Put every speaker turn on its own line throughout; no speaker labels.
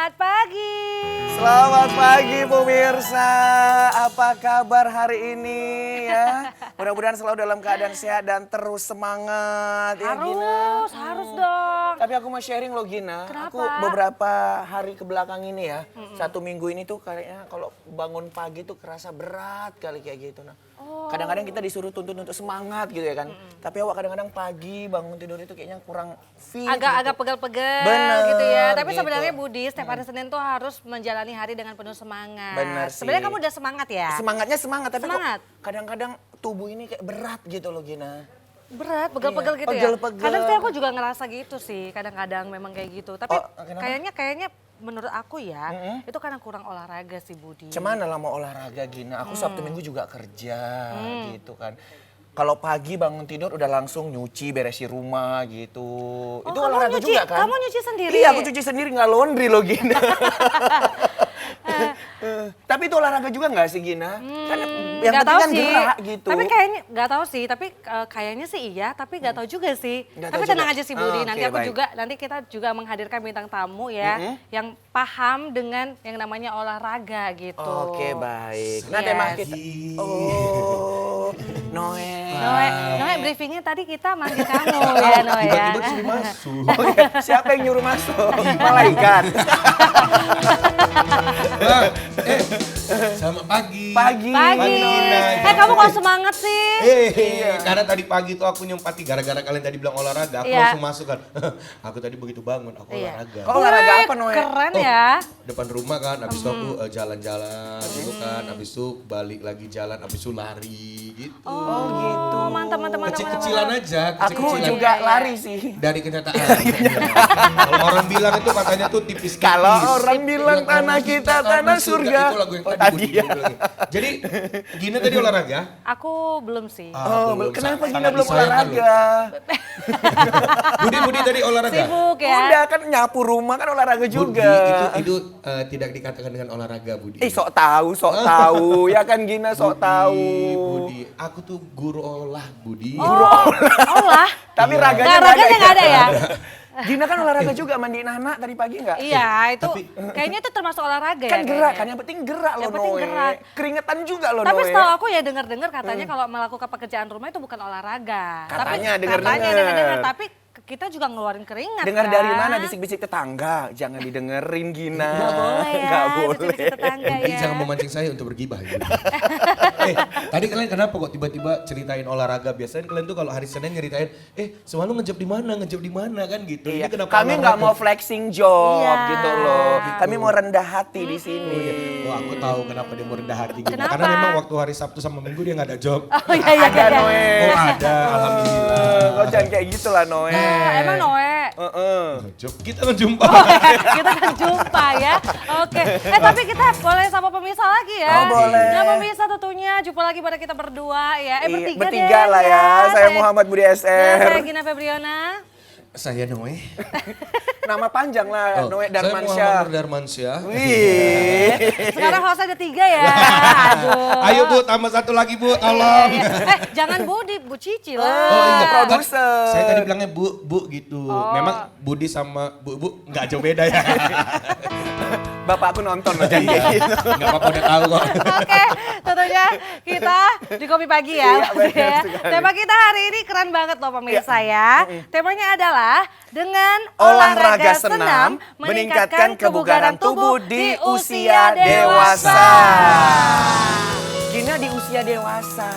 Selamat pagi.
Selamat pagi pemirsa, apa kabar hari ini ya? Mudah-mudahan selalu dalam keadaan sehat dan terus semangat ya Gina.
Harus dong.
Tapi aku mau sharing loh Gina.
Kenapa?
Aku beberapa hari kebelakang ini ya, 1 minggu ini tuh kayaknya kalau bangun pagi tuh kerasa berat kali kayak gitu. Nah, kadang-kadang kita disuruh tuntut untuk semangat gitu ya kan. Tapi awak kadang-kadang pagi bangun tidur itu kayaknya kurang fit.
Agak
gitu.
pegel-pegel
Bener,
gitu ya. Tapi
gitu.
sebenarnya Budi setiap hari Senin tuh harus menjalani hari dengan penuh semangat.
Bener sih.
Sebenarnya kamu udah semangat ya?
Semangatnya semangat, tapi
Semangat.
kok kadang-kadang tubuh ini kayak berat gitu loh Gina.
Berat, pegel-pegel
Iya,
gitu ya?
pegel-pegel.
Kadang sih aku juga ngerasa gitu sih, kadang-kadang memang kayak gitu. Tapi
Oh, kenapa?
kayaknya menurut aku ya, itu karena kurang olahraga sih Budi.
Cuman lah mau olahraga Gina, aku Sabtu Minggu juga kerja gitu kan. Kalau pagi bangun tidur udah langsung nyuci, beresin rumah gitu.
Oh,
Itu
kamu
olahraga
nyuci-
juga kan?
kamu nyuci sendiri?
Iya, aku cuci sendiri, nggak laundry loh Gina. Tapi itu olahraga juga nggak sih Gina? Kan yang
Nggak
penting
tahu
kan
sih.
gerak gitu.
Tapi kayaknya nggak tahu sih, tapi kayaknya sih iya, tapi nggak tahu juga sih.
Nggak
Tapi
tahu
tenang
juga.
aja sih Budi,
Oh,
nanti
oke,
aku
baik.
juga kita juga menghadirkan bintang tamu ya yang paham dengan yang namanya olahraga gitu.
Oke, baik. Nah,
Yes.
tema kita. Oh,
Noe, briefingnya tadi kita manggil kamu ya Noe ya.
Tiba-tiba sini masuk.
Oke, siapa yang nyuruh masuk? Malaikat.
Bang, selamat pagi.
Pagi.
Pagi.
Gina.
Kamu kok semangat sih?
Karena tadi pagi tuh aku nyempati gara-gara kalian tadi bilang olahraga, aku
Iya.
langsung masuk kan. Aku tadi begitu bangun, aku
Iya.
olahraga.
Kok olahraga
Wih,
apa Noe?
Keren
Oh,
ya.
Depan rumah kan, habis itu aku jalan-jalan gitu kan, habis itu balik lagi jalan, habis itu lari gitu.
Oh gitu.
Mantap.
Kecil-kecilan aja,
Aku
kecil-kecilan.
juga lari sih.
Dari kenyataan. Kalau orang bilang itu katanya tuh tipis-tipis.
Kalau orang bilang tanah kita tanah surga.
Itu lagu yang
Oh,
tadi.
tadi
Budi
ya.
bilangnya. Jadi Gina tadi olahraga?
Aku belum sih.
Oh,
belum.
kenapa Gina
Sangat
belum
disayangkan
olahraga?
Budi tadi olahraga?
Sibuk ya.
Udah kan nyapu rumah kan olahraga
Budi,
juga.
itu tidak dikatakan dengan olahraga Budi.
Sok tahu. Ya kan Gina sok tahu.
Budi, aku tuh guru olah Budi.
Olah.
Tapi
Iya.
raganya
Nggak, raganya nggak ada ya?
Gina kan olahraga juga mandiin anak tadi pagi enggak?
Iya, itu kayaknya itu termasuk olahraga ya.
Kan gerak
kayaknya.
kan, yang penting gerak loh
Yang penting
Noe.
gerak.
Keringetan juga loh
Tapi
Noe.
setahu aku ya dengar-dengar katanya kalau melakukan pekerjaan rumah itu bukan olahraga.
Katanya,
Tapi,
dengar-dengar.
katanya dengar-dengar, tapi kita juga ngeluarin keringat.
Dengar
kan?
dari mana bisik-bisik tetangga? Jangan didengerin Gina.
Nggak boleh ya,
Nggak boleh.
bisik-bisik tetangga
Budi
ya.
jangan memancing saya untuk bergibah ya. Tadi kalian kenapa kok tiba-tiba ceritain olahraga? Biasanya kalian tuh kalau hari Senin nyeritain, semalam ngejep di mana kan gitu.
Iya.
Ini kenapa
Kami nggak
olahraga?
mau flexing job
Iya.
gitu loh. Kami mau rendah hati di sini.
Wah, aku tahu kenapa dia mau rendah hati gitu.
Kenapa?
Karena memang waktu hari Sabtu sama Minggu dia nggak ada job.
Oh iya.
Ada Noe.
Oh ada, alhamdulillah.
Kau jangan kayak gitu lah Noe.
Emang Noe?
Job kita ngejumpa.
Kita kan jumpa ya. Oke. Tapi kita boleh sama pemirsa lagi ya.
Oh, boleh.
Nah pemirsa tentunya jumpa lagi pada kita berdua ya.
Iya,
Bertiga
bertiga
deh
lah ya. Saya Muhammad Budi
Ya, saya
SR.
Gina Febriona.
Saya Noe.
Nama panjang lah, Noe
Saya
Darmansyah.
Muhammad Nur Darmansyah.
Wih.
Sekarang host ada 3 ya. Aduh.
Ayo Bu, tambah satu lagi Bu, tolong.
Jangan Budi, Bu Cici lah.
Oh iya, produser.
Saya tadi bilangnya Bu gitu. Memang Budi sama Bu nggak jauh beda ya.
Bapak aku nonton loh jadi kayak gitu.
Nggak apa-apa udah tahu kok.
Oke, tentunya kita di Kopi Pagi ya.
Iya, benar
ya.
sekali.
Tema kita hari ini keren banget loh pemirsa ya. Temanya adalah dengan
Olahraga senam meningkatkan kebugaran tubuh di usia dewasa. Gina di usia dewasa.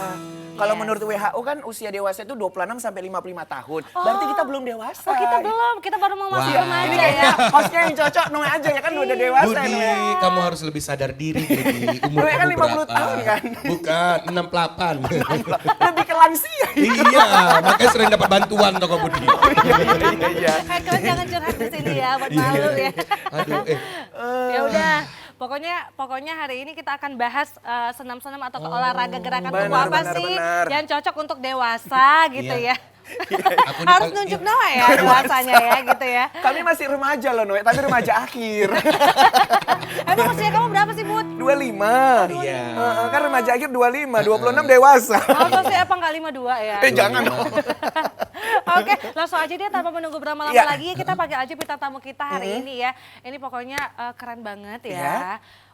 Kalau menurut WHO kan usia dewasa itu 26 sampai 55 tahun. Berarti kita belum dewasa.
Oh kita belum, kita baru mau masuk
Wah.
remaja
Ini
ya.
kayaknya hostnya yang cocok Noe aja ya kan udah dewasa
Budi,
Noe.
kamu harus lebih sadar diri Budi. Umur
Noe kan
kamu
50
berapa?
tahun kan?
Bukan, 68.
Lebih ke lansia.
Iya, makanya sering dapat bantuan toko Budi.
Iya.
Kalian jangan curhat di sini ya, buat malu ya.
Aduh,
Ya udah, pokoknya hari ini kita akan bahas senam-senam atau olahraga gerakan tubuh
benar,
apa
benar,
sih
benar.
yang cocok untuk dewasa gitu
Iya.
ya.
Aku
Harus
dipanggil-
nunjuk Noah ya dewasanya ya gitu ya.
Kami masih remaja loh Noe, tapi remaja akhir.
Emang usia kamu berapa sih Bud?
25.
Iya.
Kan remaja akhir 25, 26 dewasa.
Oh pasti apa nggak 52 ya?
Jangan dong.
Oke, langsung aja deh tanpa menunggu berlama-lama
Iya.
lagi, kita panggil aja bintang tamu kita hari ini ya. Ini pokoknya keren banget ya.
Iya.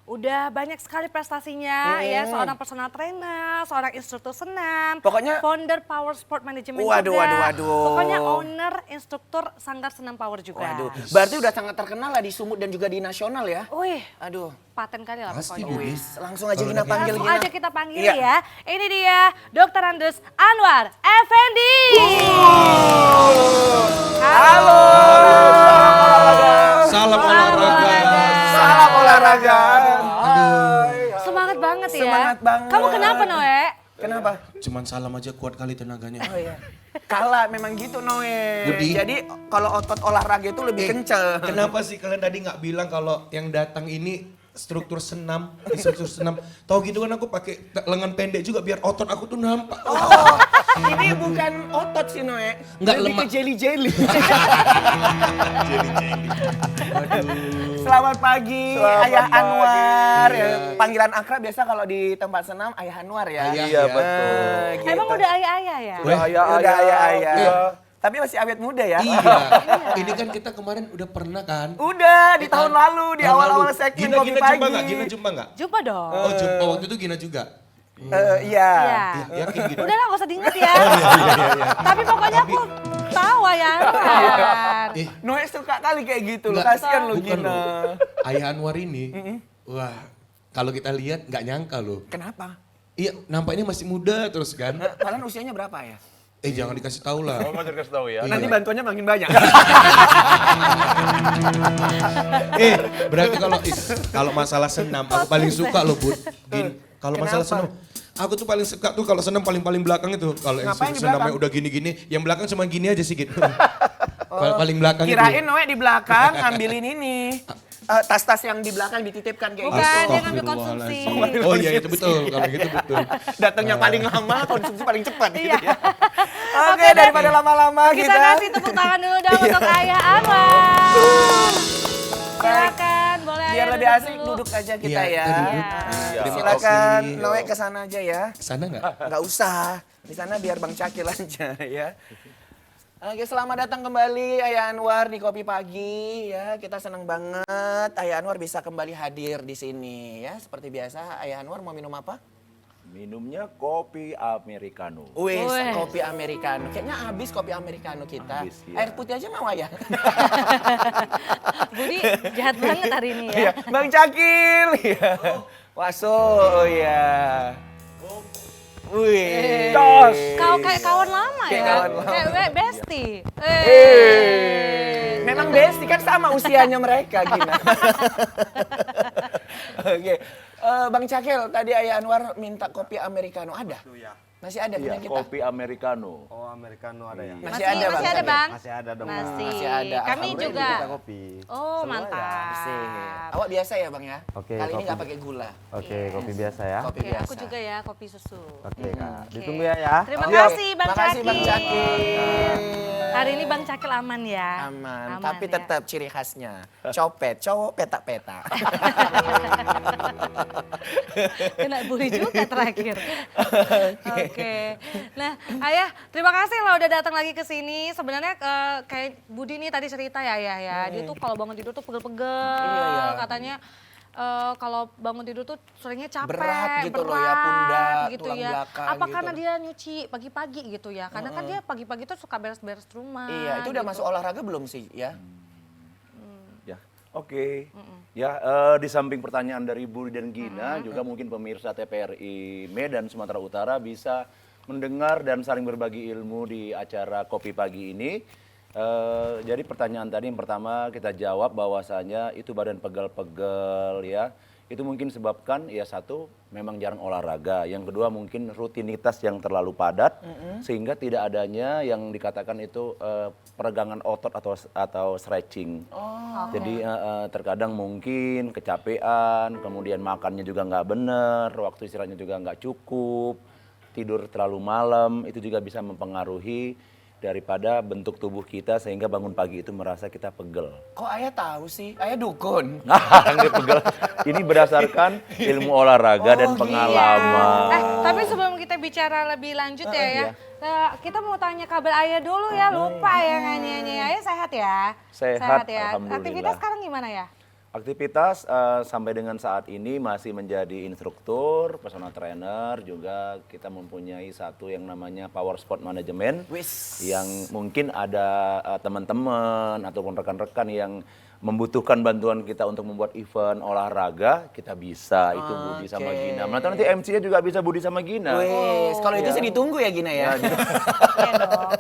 Udah banyak sekali prestasinya ya, seorang personal trainer, seorang instruktur senam,
Pokoknya-
founder Power Sport Management
Waduh,
juga.
waduh, waduh.
Pokoknya owner, instruktur Sanggar Senam Power juga.
Waduh, berarti udah sangat terkenal lah di Sumut dan juga di nasional ya.
Wih,
Aduh,
paten kali lah
Pasti,
pokoknya.
Bu.
wis, langsung aja
Kalau
kita
udah
panggil
Langsung
Gina.
aja kita panggil
Iya.
ya. Ini dia Dr. Andes Anwar Effendi.
Halo.
Salam olahraga.
Salam olahraga.
Semangat banget ya.
Semangat banget.
Kamu kenapa Noe?
Kenapa?
Cuman salam aja kuat kali tenaganya.
Oh iya. Kalah memang gitu Noe.
Budi.
Jadi kalau otot olahraga itu lebih kenceng.
Kenapa sih kalian tadi nggak bilang kalau yang datang ini instruktur senam? Tahu gitu kan aku pakai lengan pendek juga biar otot aku tuh nampak.
Oh, ini bukan otot sih Noe.
Nggak,
lebih
lemak.
ke jelly-jelly. Selamat pagi, Ayah Anwar.
Iya.
Panggilan akrab biasa kalau di tempat senam Ayah Anwar ya.
Ayah,
Iya,
ya.
betul.
Gitu.
Emang udah ayah-ayah ya?
Weh,
Udah ayah-ayah.
Iya.
Tapi masih awet muda ya.
Iya, ini kan kita kemarin udah pernah kan?
Udah di tahun lalu di
Tahun
awal-awal
lalu.
segmen
Gina,
kopi
Gina
pagi.
jumpa nggak? Gina jumpa nggak?
Jumpa dong.
Oh jumpa waktu itu Gina juga.
Iya.
Iya.
Yakin gitu?
Udah lah gak usah diinget ya. Tapi pokoknya aku tahu ya.
Eh,
Noe suka kali kayak gitu loh.
Nggak,
Kasihan lo
bukan
Gina.
loh. Ayah Anwar ini, wah kalau kita lihat nggak nyangka loh.
Kenapa?
Iya, nampaknya masih muda terus kan.
Kalian usianya berapa ya?
Jangan dikasih tahu lah.
Oh, nggak dikasih tahu ya.
Iya.
Nanti bantuannya makin banyak.
Berarti kalau masalah senam aku paling suka loh Bud. Gin, kalau masalah
Kenapa?
senam aku tuh paling suka tuh kalau senam paling belakang itu. Kalau yang
Ngapain di
senamnya
belakang?
udah gini-gini, yang belakang cuma gini aja sih Gin. Paling belakang
Kirain
itu.
Noe di belakang ngambilin ini. Tas-tas yang di belakang dititipkan kayak
Bukan,
gitu.
dia ngambil konsumsi.
Oh iya itu betul, kalau gitu betul.
Datangnya paling lama, konsumsi paling cepat gitu
Iya.
ya. Oke, daripada lama-lama
Kita
kita.
kasih tepuk tangan dulu dong untuk Ayah Anwar. Silakan, boleh
Biar
Ayah
lebih
duduk
asik
dulu.
duduk aja kita
Iya,
ya.
kita duduk.
Iya.
Iya,
Silakan
oke.
Noe ke sana aja ya.
Sana nggak?
Nggak usah. Di sana biar Bang Cakil aja ya. Oke, selamat datang kembali Ayah Anwar di Kopi Pagi ya. Kita senang banget Ayah Anwar bisa kembali hadir di sini ya. Seperti biasa, Ayah Anwar mau minum apa?
Minumnya kopi americano.
Wes,
Wes.
kopi americano. Kayaknya habis kopi americano kita.
Habis, ya.
Air putih aja mau Ayah.
Budi jahat banget hari ini
Iya,
ya.
Bang Cakil. Iya. Waso, ya. Wih.
Tos.
Kau kayak kawan lama
Kayak
ya.
kawan lama.
Kayak bestie.
Memang besti kan sama usianya mereka Gina. Oke. Bang Cakil, tadi Ayah Anwar minta kopi americano ada? Masih ada punya
Iya,
kita?
kopi americano.
Oh, americano ada ya?
Masih ada, Bang
Masih ada
Cakil?
Bang.
Masih ada dong.
Masih.
Masih ada.
Kami
Alhamdulillah
juga.
Kita kopi.
Oh mantap.
Asik. Awak biasa ya Bang ya?
Oke,
Kali ini
kopi.
nggak pakai gula.
Oke, kopi biasa ya.
Kopi
Oke,
biasa.
aku juga ya kopi susu.
Oke, Kak.
Oke.
Ditunggu ya.
Terima
Siap.
kasih Bang
Makasih
Cakil.
Bang Cakil.
Hari ini Bang Cakil aman ya.
Aman,
Aman
tapi
ya.
tetap ciri khasnya copet, cowok petak-petak.
Kena bully juga terakhir. Oke. Nah, Ayah, terima kasih lo udah datang lagi ke sini. Sebenarnya kayak Budi nih tadi cerita ya, Ayah ya. Dia tuh kalau bangun tidur tuh pegel-pegel.
Iya, iya.
Katanya kalau bangun tidur tuh seringnya capek,
Berat gitu loh ya, pundak,
gitu
tulang
ya.
belakang
Apa
gitu.
karena dia nyuci pagi-pagi gitu ya? Karena kan dia pagi-pagi tuh suka beres-beres rumah.
Iya, itu udah
gitu.
masuk olahraga belum sih ya?
Ya, oke. Ya, di samping pertanyaan dari Budi dan Gina, juga mungkin pemirsa TPRI Medan Sumatera Utara bisa mendengar dan saling berbagi ilmu di acara Kopi Pagi ini. Jadi pertanyaan tadi yang pertama kita jawab bahwasanya itu badan pegel-pegel ya. Itu mungkin sebabkan ya satu memang jarang olahraga, yang kedua mungkin rutinitas yang terlalu padat sehingga tidak adanya yang dikatakan itu peregangan otot atau stretching. Jadi terkadang mungkin kecapean, kemudian makannya juga nggak benar, waktu istirahatnya juga nggak cukup, tidur terlalu malam, itu juga bisa mempengaruhi daripada bentuk tubuh kita sehingga bangun pagi itu merasa kita pegel.
Kok Ayah tahu sih? Ayah dukun.
Nggak pegel. Ini berdasarkan ilmu olahraga dan pengalaman.
Tapi sebelum kita bicara lebih lanjut ya, kita mau tanya kabar Ayah dulu ya, lupa ya nanya-nanya. Ayah sehat ya?
Sehat,
ya.
alhamdulillah.
Aktivitas sekarang gimana ya?
Aktivitas sampai dengan saat ini masih menjadi instruktur, personal trainer, juga kita mempunyai satu yang namanya Power Sport Management, yang mungkin ada teman-teman ataupun rekan-rekan yang membutuhkan bantuan kita untuk membuat event olahraga, kita bisa. Itu Budi sama Gina. Nah, nanti MC-nya juga bisa Budi sama Gina.
Wes, kalau itu sih ditunggu ya Gina ya.
Iya dong.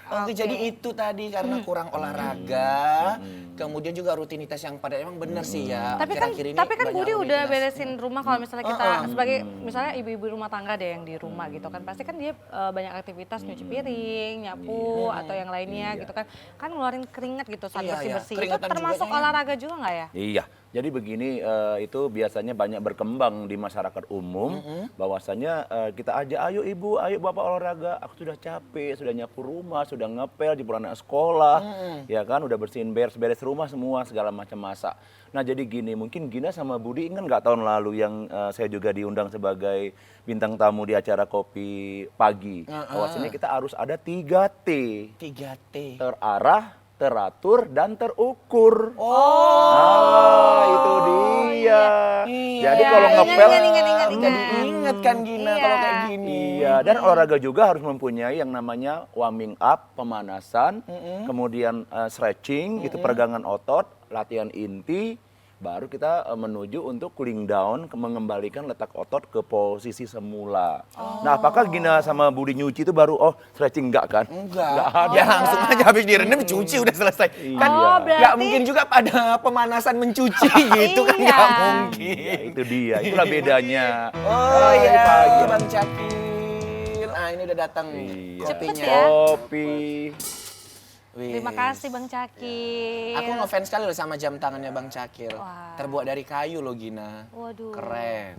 Oke, jadi itu tadi karena kurang olahraga, kemudian juga rutinitas yang padat. Emang benar sih ya.
Tapi kan
akhir-akhir ini
Budi
banyak
udah
rutinitas.
beresin rumah kalau misalnya kita sebagai misalnya ibu-ibu rumah tangga deh yang di rumah gitu kan. Pasti kan dia banyak aktivitas nyuci piring, nyapu atau yang lainnya gitu kan. Kan ngeluarin keringat gitu saat
Iya,
bersih-bersih. Itu
keringetan
termasuk
juga ya.
olahraga juga nggak ya?
Iya, jadi begini, itu biasanya banyak berkembang di masyarakat umum, bahwasanya kita ajak, ayo ibu, ayo bapak olahraga, aku sudah capek, sudah nyapu rumah, sudah ngepel, jemput anak sekolah, ya kan, udah bersihin beres-beres rumah semua, segala macam masak. Nah jadi gini, mungkin Gina sama Budi ingat nggak tahun lalu yang saya juga diundang sebagai bintang tamu di acara Kopi Pagi, bahwasanya kita harus ada 3T.
3T.
Terarah, teratur, dan terukur. Oh, itu dia. Jadi kalau ngepel,
ingat.
Jadi inget kan Gina kalau kayak gini.
iya. Dan olahraga juga harus mempunyai yang namanya warming up, pemanasan, kemudian stretching, itu peregangan otot, latihan inti. Baru kita menuju untuk cooling down, mengembalikan letak otot ke posisi semula. Nah, apakah Gina sama Budi nyuci itu baru stretching enggak kan?
Enggak. Ya langsung aja habis direndam cuci udah selesai. Kan
Oh,
nggak
berarti-
mungkin juga pada pemanasan mencuci gitu kan nggak
Iya.
mungkin.
Ya, itu dia, itulah bedanya.
Oh
Dari
iya,
pagi.
Bang Cakil. Ah ini udah datang nih
Iya.
kopinya.
ya.
Kopi.
Wih.
Terima kasih Bang Cakil.
Aku ngefans sekali loh sama jam tangannya Bang Cakil.
Wah.
Terbuat dari kayu loh Gina.
Waduh.
Keren.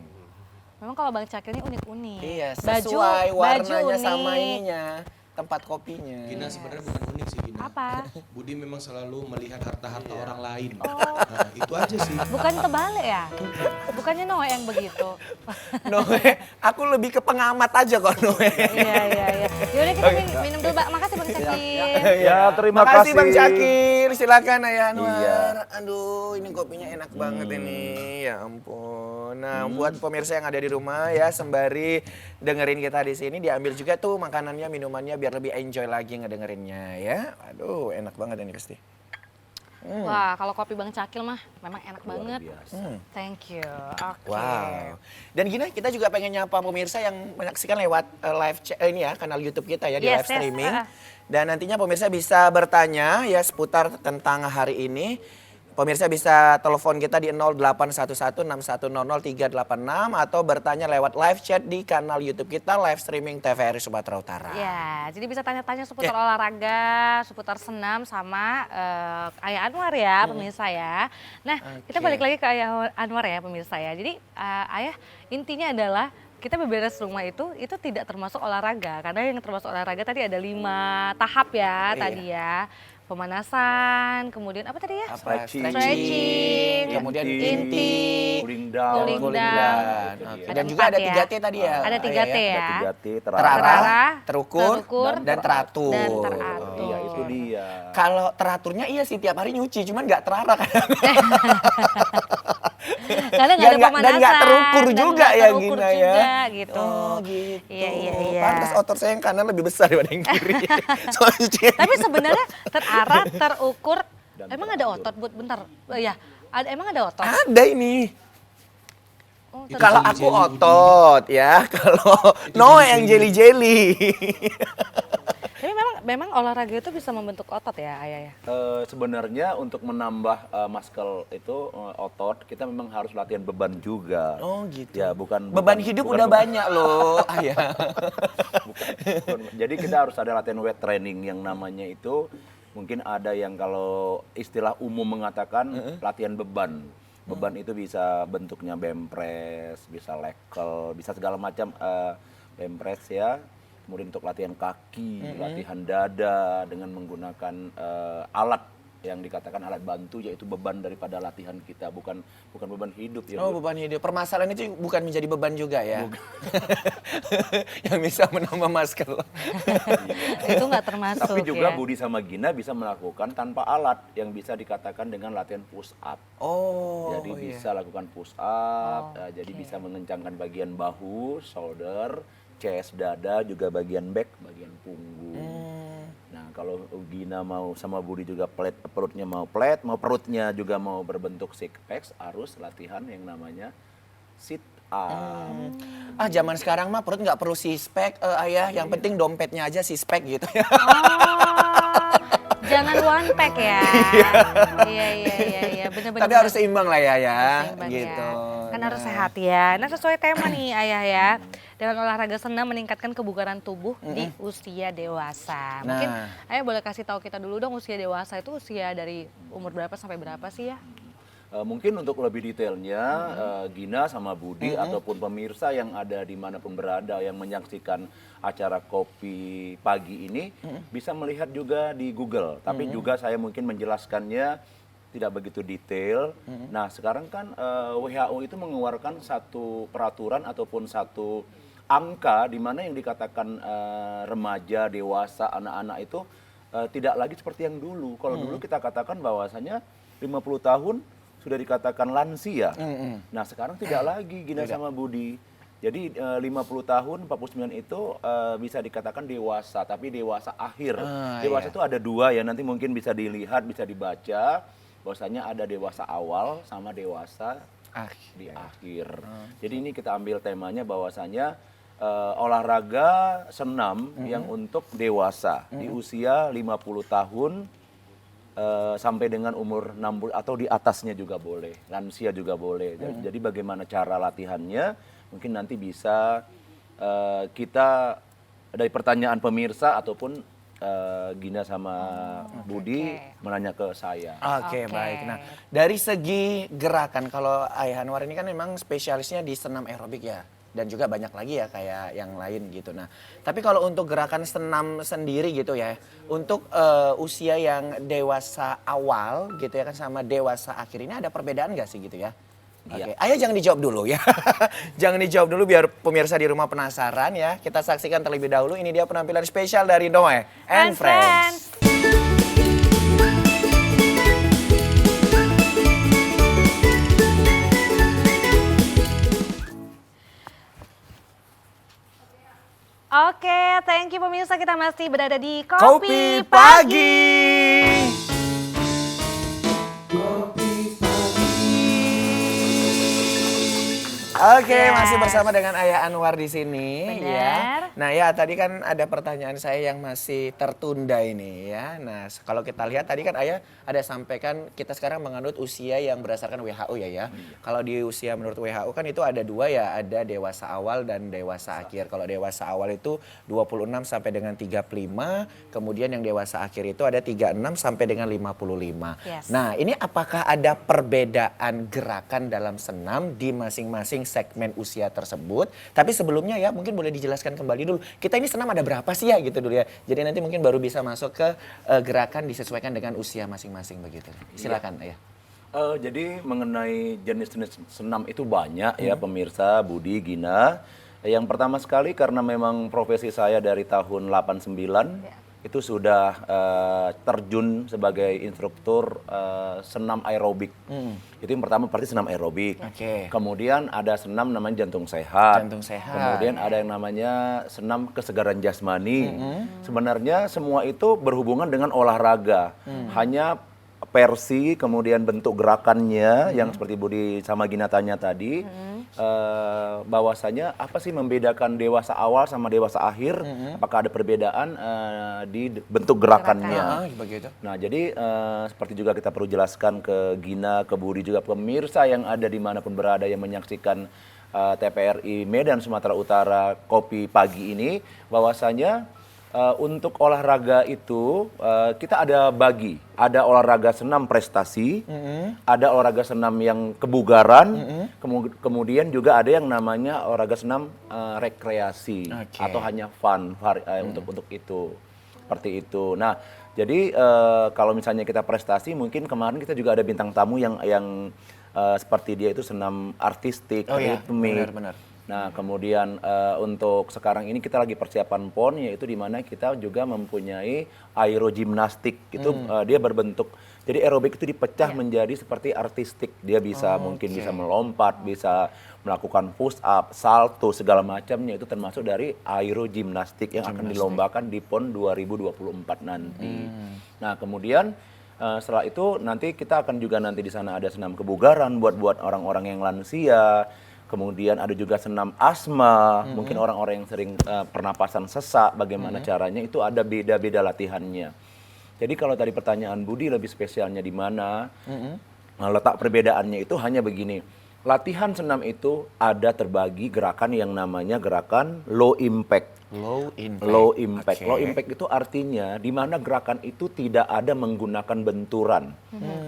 Memang kalau Bang Cakil ini unik-unik.
Iya,
Baju-
sesuai warnanya
baju
sama
unik.
ininya, tempat kopinya.
Gina sebenarnya bukan unik sih Gina.
Apa?
Budi memang selalu melihat harta-harta orang lain.
Oh.
Nah, itu aja sih.
Bukan terbalik ya? Bukannya Noe yang begitu?
Noe, aku lebih ke pengamat aja kok Noe.
Iya. Yaudah kita minum dulu, Mbak. Makasih Bang Cakil.
Ya, terima
Makasih
kasih.
Bang Cakil, silakan Ayah Anwar.
Iya.
Aduh, ini kopinya enak banget ini. Ya ampun. Nah, buat pemirsa yang ada di rumah ya, sembari dengerin kita di sini, diambil juga tuh makanannya, minumannya biar lebih enjoy lagi ngedengerinnya ya. Aduh, enak banget ini pasti.
Wah, kalau kopi Bang Cakil mah memang enak banget.
biasa.
Thank you. Oke.
Wow. Dan Gina, kita juga pengen nyapa pemirsa yang menyaksikan lewat live ini ya, kanal YouTube kita ya, di
Yes,
live streaming.
yes.
Dan nantinya pemirsa bisa bertanya ya seputar tentang hari ini. Pemirsa bisa telepon kita di 081161000386 atau bertanya lewat live chat di kanal YouTube kita, live streaming TVRI Sumatera Utara.
Ya, jadi bisa tanya-tanya seputar olahraga, seputar senam sama Ayah Anwar ya, pemirsa ya. Nah, kita balik lagi ke Ayah Anwar ya, pemirsa ya. Jadi Ayah, intinya adalah kita beberes rumah itu tidak termasuk olahraga. Karena yang termasuk olahraga tadi ada 5 tahap ya tadi ya. Pemanasan, kemudian apa tadi ya? Stretching,
kemudian
inti,
cooling down.
cooling
Cooling
down.
down.
Itu
Oke.
dia.
Dan juga
Ada
ada
4
3T tadi ya.
Ada 3T
Ayah,
ya.
3T,
Terarah, terukur,
terukur,
dan teratur.
dan teratur.
Iya, itu dia.
Kalau teraturnya iya sih tiap hari nyuci, cuman nggak terarah kan.
Karena nggak ada pemanasan.
Dan nggak terukur
dan
juga
nggak
ya
terukur
Gina ya.
juga, gitu.
Oh gitu.
Iya.
Pantas otot saya yang kanan lebih besar daripada yang kiri. Soalnya cucian.
Tapi sebenarnya terarah, terukur, emang ada otot buat bentar. Ya, emang ada otot.
Ada ini.
Oh,
Itu
Kalau
jelly-jelly
aku
Budi.
otot ya, kalau Noe yang jelly-jelly.
Tapi memang olahraga itu bisa membentuk otot ya, Ayah ya.
Sebenarnya untuk menambah muscle itu otot, kita memang harus latihan beban juga.
Oh gitu.
Ya, bukan
Beban hidup udah banyak loh, Ayah.
bukan. Jadi kita harus ada latihan weight training yang namanya itu, mungkin ada yang kalau istilah umum mengatakan latihan beban. Beban itu bisa bentuknya bench press, bisa leg curl, bisa segala macam bench press ya. Kemudian untuk latihan kaki, latihan dada dengan menggunakan alat yang dikatakan alat bantu, yaitu beban daripada latihan kita, bukan beban hidup ya.
Oh,
Bu.
beban hidup. Permasalahan itu bukan menjadi beban juga ya. Yang bisa menambah masker.
Itu nggak termasuk
Tapi juga
ya.
Budi sama Gina bisa melakukan tanpa alat, yang bisa dikatakan dengan latihan push up.
Oh,
Jadi
iya.
bisa lakukan push up, jadi bisa mengencangkan bagian bahu, shoulder, chest, dada, juga bagian back, bagian punggung. Nah, kalau Gina mau sama Budi juga perutnya mau perutnya juga mau berbentuk six pack, harus latihan yang namanya sit up.
Zaman sekarang mah perut nggak perlu six-pack, ayah. Yang penting dompetnya aja six-pack gitu ya.
Oh, jangan one pack ya. Iya, bener-bener.
Tapi harus seimbang lah ya,
Seimbang
gitu.
ya. Kan harus sehat ya. Nah, sesuai tema nih Ayah ya. Dengan olahraga senam meningkatkan kebugaran tubuh di usia dewasa. Mungkin Ayah boleh kasih tahu kita dulu dong, usia dewasa itu usia dari umur berapa sampai berapa sih ya?
Mungkin untuk lebih detailnya, Gina sama Budi ataupun pemirsa yang ada dimanapun berada yang menyaksikan acara Kopi Pagi ini bisa melihat juga di Google. Tapi juga saya mungkin menjelaskannya tidak begitu detail. Nah, sekarang kan WHO itu mengeluarkan satu peraturan ataupun satu angka di mana yang dikatakan remaja, dewasa, anak-anak itu tidak lagi seperti yang dulu. Kalau dulu kita katakan bahwasanya 50 tahun sudah dikatakan lansia. Nah, sekarang tidak lagi Gina sama Budi. Jadi 50 tahun, 49 itu bisa dikatakan dewasa, tapi dewasa akhir. Dewasa itu ada dua ya, nanti mungkin bisa dilihat, bisa dibaca. Bahwasanya ada dewasa awal sama dewasa di akhir. Jadi ini kita ambil temanya bahwasanya olahraga senam yang untuk dewasa di usia 50 tahun sampai dengan umur 60 atau di atasnya juga boleh, lansia juga boleh. Jadi bagaimana cara latihannya mungkin nanti bisa kita dari pertanyaan pemirsa ataupun Gina sama Budi menanya ke saya.
Oke, baik. Nah, dari segi gerakan, kalau Ayah Anwar ini kan memang spesialisnya di senam aerobik ya. Dan juga banyak lagi ya kayak yang lain gitu. Nah, tapi kalau untuk gerakan senam sendiri gitu ya, untuk usia yang dewasa awal gitu ya kan sama dewasa akhir ini ada perbedaan nggak sih gitu ya? Oke, Ayah jangan dijawab dulu ya. Jangan dijawab dulu biar pemirsa di rumah penasaran ya. Kita saksikan terlebih dahulu, ini dia penampilan spesial dari Noe and Friends.
Oke, thank you pemirsa, kita masih berada di
Kopi Pagi. Oke, masih bersama dengan Ayah Anwar di sini.
Benar.
Ya. Nah ya, tadi kan ada pertanyaan saya yang masih tertunda ini ya. Nah, kalau kita lihat tadi kan Ayah ada sampaikan kita sekarang menganut usia yang berdasarkan WHO ya. Kalau di usia menurut WHO kan itu ada dua ya, ada dewasa awal dan dewasa akhir. Kalau dewasa awal itu 26 sampai dengan 35, kemudian yang dewasa akhir itu ada 36 sampai dengan 55.
Yes.
Nah, ini apakah ada perbedaan gerakan dalam senam di masing-masing segmen usia tersebut? Tapi sebelumnya ya mungkin boleh dijelaskan kembali dulu. Kita ini senam ada berapa sih ya gitu dulu ya. Jadi nanti mungkin baru bisa masuk ke gerakan disesuaikan dengan usia masing-masing begitu. Silakan ya.
Jadi mengenai jenis-jenis senam itu banyak ya pemirsa, Budi, Gina. Yang pertama sekali karena memang profesi saya dari tahun 89 itu sudah terjun sebagai instruktur senam aerobik. Itu yang pertama berarti senam aerobik.
Oke.
Kemudian ada senam namanya jantung sehat.
Jantung sehat.
Kemudian ada yang namanya senam kesegaran jasmani. Sebenarnya semua itu berhubungan dengan olahraga. Hanya versi kemudian bentuk gerakannya yang seperti Budi sama Gina tanya tadi, bahwasanya apa sih membedakan dewasa awal sama dewasa akhir? Apakah ada perbedaan di bentuk gerakannya?
Begitu.
Nah, jadi seperti juga kita perlu jelaskan ke Gina, ke Budi juga pemirsa yang ada dimanapun berada yang menyaksikan TPRI Medan Sumatera Utara Kopi Pagi ini, bahwasanya untuk olahraga itu kita ada olahraga senam prestasi, ada olahraga senam yang kebugaran, kemudian juga ada yang namanya olahraga senam rekreasi atau hanya fun untuk itu. Seperti itu. Nah, jadi kalau misalnya kita prestasi, mungkin kemarin kita juga ada bintang tamu yang seperti dia itu senam artistik,
Oh iya,
ritmik.
benar-benar.
Nah, kemudian untuk sekarang ini kita lagi persiapan PON, yaitu di mana kita juga mempunyai aerogimnastik. Itu dia berbentuk, jadi aerobik itu dipecah menjadi seperti artistik. Dia bisa mungkin bisa melompat, bisa melakukan push up, salto, segala macamnya. Itu termasuk dari aerogimnastik yang akan dilombakan di PON 2024 nanti. Nah, kemudian setelah itu nanti kita akan juga nanti di sana ada senam kebugaran buat orang-orang yang lansia. Kemudian ada juga senam asma, mungkin orang-orang yang sering pernapasan sesak, bagaimana caranya, itu ada beda-beda latihannya. Jadi kalau tadi pertanyaan Budi lebih spesialnya di mana, letak perbedaannya itu hanya begini. Latihan senam itu ada terbagi gerakan yang namanya gerakan low impact.
Low impact.
Low impact.
Oke.
Low impact itu artinya di mana gerakan itu tidak ada menggunakan benturan.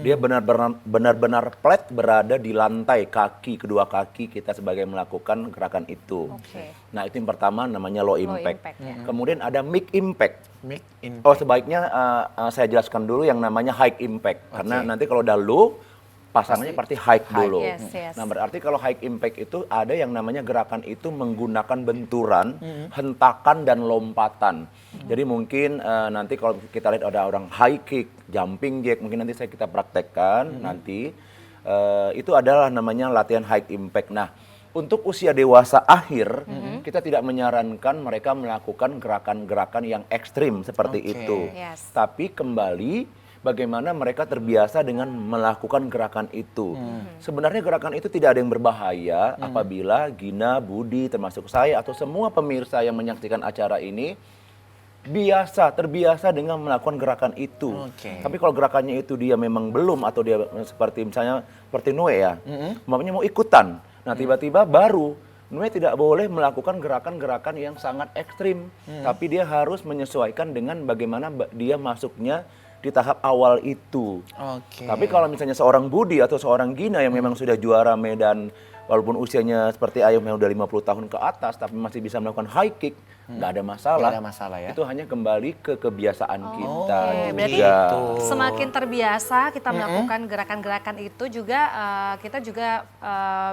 Dia benar-benar flat berada di lantai kaki, kedua kaki kita sebagai melakukan gerakan itu.
Oke.
Nah, itu yang pertama namanya low impact.
impact, ya.
Kemudian ada mid impact.
Make in.
Oh, sebaiknya saya jelaskan dulu yang namanya high impact. Karena nanti kalau udah low, pasangannya pasti high dulu.
Yes, yes.
Nah, berarti kalau high impact itu ada yang namanya gerakan itu menggunakan benturan, hentakan dan lompatan. Jadi mungkin nanti kalau kita lihat ada orang high kick, jumping jack, mungkin nanti kita praktekkan nanti. Itu adalah namanya latihan high impact. Nah, untuk usia dewasa akhir, kita tidak menyarankan mereka melakukan gerakan-gerakan yang ekstrim seperti
Oke.
itu.
Yes.
Tapi kembali bagaimana mereka terbiasa dengan melakukan gerakan itu. Sebenarnya gerakan itu tidak ada yang berbahaya apabila Gina, Budi, termasuk saya atau semua pemirsa yang menyaksikan acara ini terbiasa dengan melakukan gerakan itu.
Oke.
Tapi kalau gerakannya itu dia memang belum atau dia seperti misalnya seperti Nue ya, umpamanya mau ikutan. Nah, tiba-tiba baru Nue tidak boleh melakukan gerakan-gerakan yang sangat ekstrim, tapi dia harus menyesuaikan dengan bagaimana dia masuknya di tahap awal itu.
Oke.
Tapi kalau misalnya seorang Budi atau seorang Gina yang memang sudah juara medan, walaupun usianya seperti Ayum yang udah 50 tahun ke atas, tapi masih bisa melakukan high kick, nggak ada masalah.
Nggak ada masalah ya.
Itu hanya kembali ke kebiasaan kita
Oke,
juga.
berarti semakin terbiasa kita melakukan gerakan-gerakan itu juga kita juga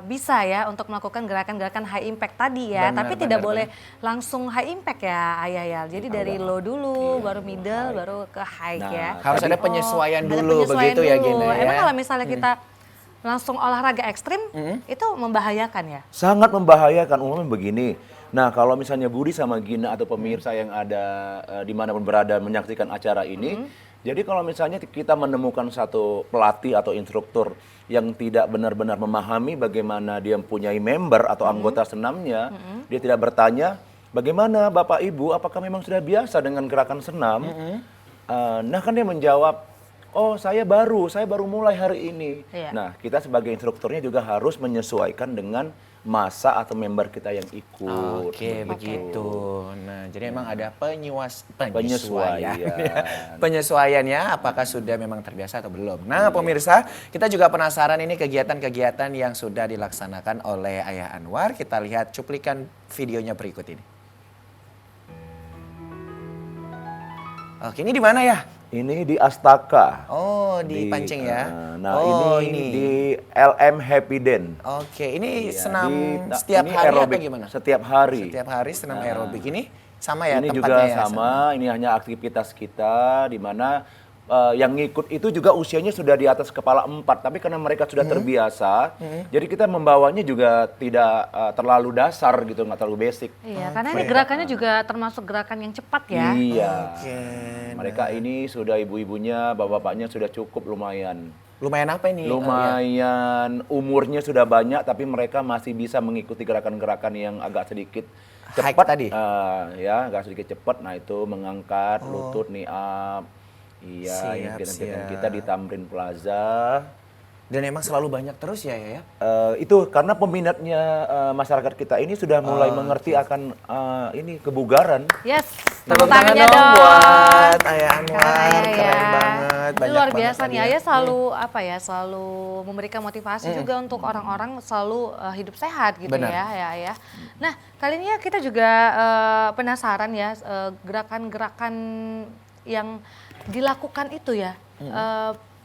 bisa ya untuk melakukan gerakan-gerakan high impact tadi ya.
Benar,
Tapi tidak
benar,
boleh langsung high impact ya Ayah ya. Jadi dari low dulu, baru middle, baru ke high
Nah,
ya.
Harus ada penyesuaian
Ada
dulu
penyesuaian
begitu ya
dulu.
Gina ya.
Emang kalau misalnya kita langsung olahraga ekstrim itu membahayakan ya?
Sangat membahayakan, umumnya begini. Nah, kalau misalnya Budi sama Gina atau pemirsa yang ada dimanapun berada menyaksikan acara ini, jadi kalau misalnya kita menemukan satu pelatih atau instruktur yang tidak benar-benar memahami bagaimana dia mempunyai member atau anggota senamnya, dia tidak bertanya, bagaimana Bapak Ibu, apakah memang sudah biasa dengan gerakan senam? Nah, kan dia menjawab, oh saya baru mulai hari ini.
Iya.
Nah, kita sebagai instrukturnya juga harus menyesuaikan dengan masa atau member kita yang ikut.
Oke, begitu. Nah, jadi memang ada penyesuaian.
Penyesuaian.
Penyesuaiannya apakah sudah memang terbiasa atau belum. Nah, pemirsa, kita juga penasaran ini kegiatan-kegiatan yang sudah dilaksanakan oleh Ayah Anwar. Kita lihat cuplikan videonya berikut ini. Oke, ini di mana ya?
Ini di Astaka.
Oh, di Pancing ya.
Nah,
oh,
ini di LM Happy Den.
Oke, ini
Iya,
senam
di-
setiap
ini
hari
aerobik
atau gimana?
Setiap hari.
Setiap hari senam aerobik ini sama ya
Ini
tempatnya
juga
ya?
sama, ini hanya aktivitas kita di mana yang ngikut itu juga usianya sudah di atas kepala 4, tapi karena mereka sudah terbiasa, jadi kita membawanya juga tidak terlalu dasar gitu, nggak terlalu basic.
Iya, karena ini gerakannya juga termasuk gerakan yang cepat ya.
Iya.
Oke.
Mereka ini sudah ibu-ibunya, bapak-bapaknya sudah cukup lumayan.
Lumayan apa ini?
Lumayan umurnya sudah banyak, tapi mereka masih bisa mengikuti gerakan-gerakan yang agak sedikit
High
cepat
tadi?
Ya, agak sedikit cepat. Nah, itu mengangkat lutut nih up. Iya, ini
Siap,
kegiatan
siap.
kita di Tamrin Plaza.
Dan emang selalu banyak terus ya ya?
Itu karena peminatnya masyarakat kita ini sudah mulai mengerti akan ini kebugaran.
Yes,
Tepuk
tepuk tangannya
dong
dong.
buat Ayah Anwar,
Ayah,
keren
ya.
banget.
Itu
Banyak
luar
banget
biasa
tadi
nih,
ya.
Ayah selalu apa ya, selalu memberikan motivasi juga untuk orang-orang selalu hidup sehat gitu
Benar.
ya Ayah. Nah kali ini ya kita juga penasaran ya gerakan-gerakan yang dilakukan itu ya.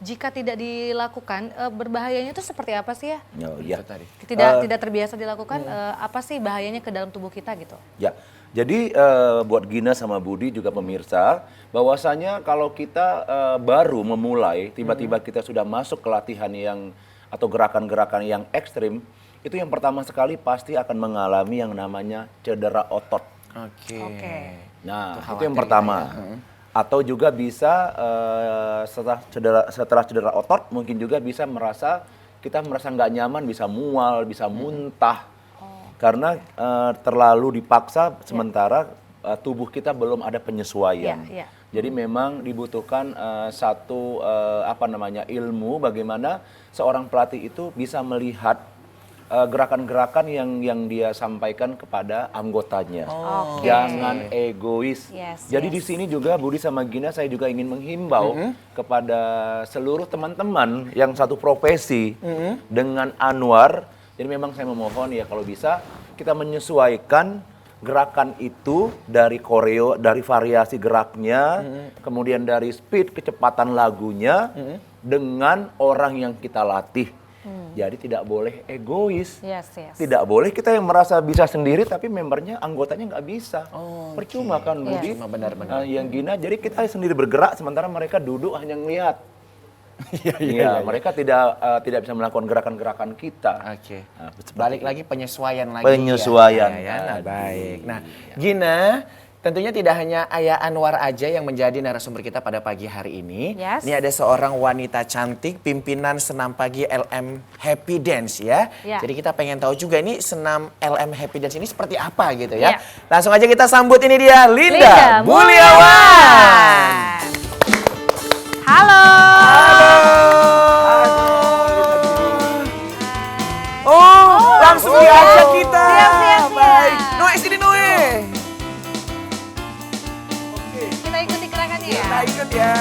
Jika tidak dilakukan, berbahayanya itu seperti apa sih ya?
Oh, ya.
Tidak terbiasa dilakukan, apa sih bahayanya ke dalam tubuh kita gitu?
Ya, jadi buat Gina sama Budi juga pemirsa, bahwasanya kalau kita baru memulai, tiba-tiba kita sudah masuk ke latihan yang atau gerakan-gerakan yang ekstrim, itu yang pertama sekali pasti akan mengalami yang namanya cedera otot.
Oke.
Nah,
Itu
itu yang
khawatir
pertama.
kita ya.
Atau juga bisa setelah cedera otot mungkin juga bisa kita merasa nggak nyaman, bisa mual, bisa muntah. Karena terlalu dipaksa sementara tubuh kita belum ada penyesuaian.
Iya, iya.
Jadi memang dibutuhkan satu ilmu bagaimana seorang pelatih itu bisa melihat gerakan-gerakan yang dia sampaikan kepada anggotanya.
Oke.
Jangan egois.
Yes,
Jadi
yes.
di sini juga Budi sama Gina saya juga ingin menghimbau kepada seluruh teman-teman yang satu profesi dengan Anwar. Jadi memang saya memohon ya kalau bisa kita menyesuaikan gerakan itu dari koreo, dari variasi geraknya, kemudian dari speed kecepatan lagunya dengan orang yang kita latih. Jadi tidak boleh egois.
Yes, yes.
Tidak boleh kita yang merasa bisa sendiri tapi membernya anggotanya nggak bisa. Percuma kan Budi?
Percuma, benar-benar.
Yang Gina, jadi kita sendiri bergerak sementara mereka duduk hanya ngelihat. Iya, mereka tidak bisa melakukan gerakan-gerakan kita.
Oke.
Nah, seperti
Balik
itu.
lagi penyesuaian lagi.
Penyesuaian
Ya, nah,
tadi.
baik. Nah, Gina, tentunya tidak hanya Ayah Anwar aja yang menjadi narasumber kita pada pagi hari ini.
Yes.
Ini ada seorang wanita cantik, pimpinan senam pagi LM Happy Dance ya.
Ya.
Jadi kita pengen tahu juga ini senam LM Happy Dance ini seperti apa gitu ya.
Ya.
Langsung aja kita sambut ini dia, Linda,
Linda
Mulyawan.
Halo.
Oh, langsung diajak kita.
Siap.
Baik. Noe, sini Noe.
Kita ikuti gerakannya ya.
Kita ikut ya.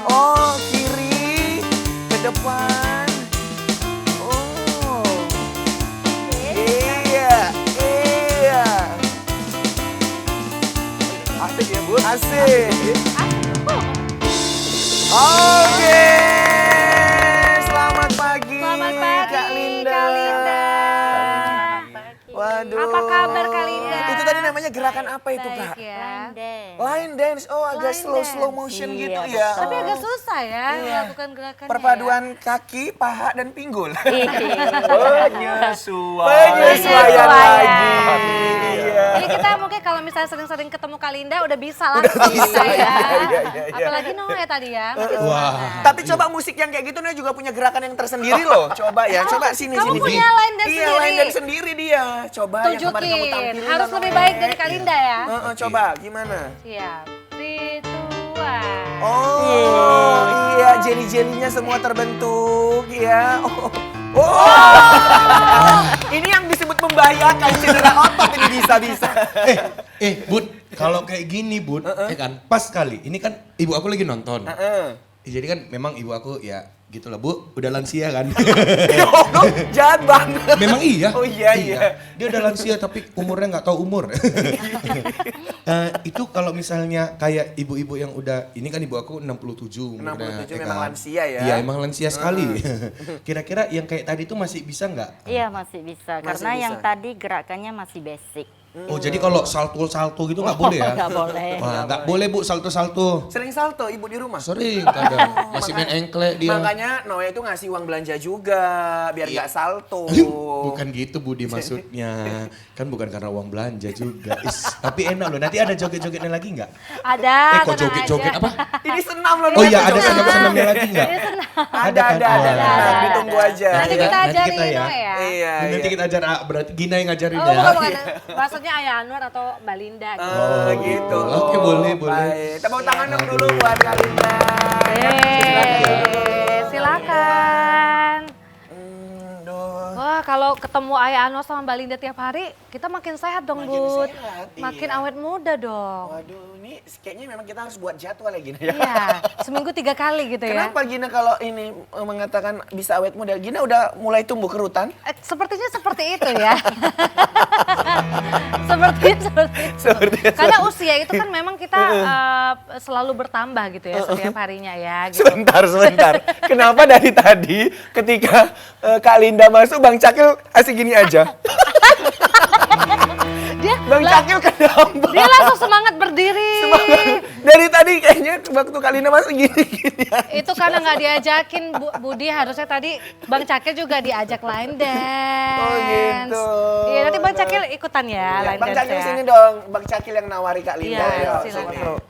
Oh, kiri, ke depan. Oh. Iya. Asik ya, Bu? Asik. Oke. Selamat pagi,
Selamat pagi,
Kak Linda.
Kak Linda.
Waduh.
Apa kabar, Kak Linda?
Itu tadi namanya gerakan apa itu, Kak?
Baik ya.
Line dance. Oh, agak
Line
slow
dance.
motion
Iya,
gitu
betul.
ya.
Tapi agak susah ya
Iya.
melakukan gerakannya.
Perpaduan kaki, paha, dan pinggul.
Penyesuaian.
Penyesuaian lagi. Iya.
Jadi kita mungkin kalau misalnya sering-sering ketemu Kak Linda udah bisa langsung
bisa,
ya.
iya.
Apalagi Noe tadi ya. makin
Wah.
semangat.
Tapi coba musik yang kayak gitu Noe juga punya gerakan yang tersendiri loh. Coba ya, coba sini
Kamu
sini.
punya line dance
Iya,
sendiri?
line dance sendiri dia. Coba yang kemarin kamu
Tunjukin.
tampilin.
Harus
Noe.
lebih baik dari Kak Linda ya.
Coba gimana?
Siap. 3, 2, 1.
Oh, iya, jeli-jelinya semua terbentuk ya. Oh. Ini yang disebut membahayakan cedera otot ini bisa-bisa.
Bud, kalau kayak gini Bud, ya kan, pas kali. Ini kan ibu aku lagi nonton. Jadi kan memang ibu aku ya gitulah Bu, udah lansia kan.
Oh, jahat banget.
Memang iya.
Oh iya.
Dia udah lansia tapi umurnya nggak tahu umur. Itu kalau misalnya kayak ibu-ibu yang udah, ini kan ibu aku 67 umurnya.
67 memang lansia ya.
Iya emang lansia sekali. Kira-kira yang kayak tadi tuh masih bisa nggak?
Iya masih bisa,
Masih
karena yang
bisa.
tadi gerakannya masih basic.
Oh jadi kalau salto-salto gitu nggak boleh ya?
Nggak boleh.
Wah nggak boleh Bu salto-salto.
Sering salto ibu di rumah?
Sering kadang. Masih main engklek dia.
Makanya Noe itu ngasih uang belanja juga biar nggak salto.
Bukan gitu Budi maksudnya. Kan bukan karena uang belanja juga. Tapi enak loh. Nanti ada joget-jogetnya lagi nggak?
Ada.
Kok
tenang
joget-joget
aja.
apa?
Ini senam loh.
Oh
Noe,
iya
itu
ada
joget.
senam-senamnya lagi nggak?
Ada. Tenang, ditunggu aja.
Nanti
Ya,
kita
nanti
ajarin
kita ya.
Noe ya.
Iya.
Nanti kita ajar, berarti Gina yang ngajarin
Oh
ya.
bukan. Maksudnya Ayah Anwar atau Mbak Linda gitu.
Gitu.
Oke, boleh.
Baik. Tepuk tangan dong dulu buat Kak Linda.
Yeay. silakan.
Duh.
Wah, kalau ketemu Ayah Anwar sama Mbak Linda tiap hari, kita makin sehat dong,
Makin
Bud.
sehat,
Makin
iya.
awet muda dong.
Waduh, ini kayaknya memang kita harus buat jadwal ya Gina ya.
Iya, seminggu 3 kali gitu ya.
Kenapa Gina kalau ini mengatakan bisa awet muda? Gina udah mulai tumbuh kerutan?
Sepertinya seperti itu ya. Sepertinya seperti itu.
Sepertinya
Karena usia itu kan memang kita selalu bertambah gitu ya setiap harinya ya. Gitu.
Sebentar. Kenapa dari tadi ketika Kak Linda masuk Bang Cakil asik gini aja? Bang Cakil kenapa?
Dia langsung semangat berdiri.
Dari tadi kayaknya waktu Kak Linda masuk gini aja.
Itu karena nggak diajakin Budi, harusnya tadi Bang Cakil juga diajak line dance.
Oh gitu.
Iya, nanti Bang Cakil ikutan ya,
Ya,
line
Bang
dance
Cakil
ya.
sini dong, Bang Cakil yang nawari Kak Linda.
Iya,
Ayo,
silakan.
sini.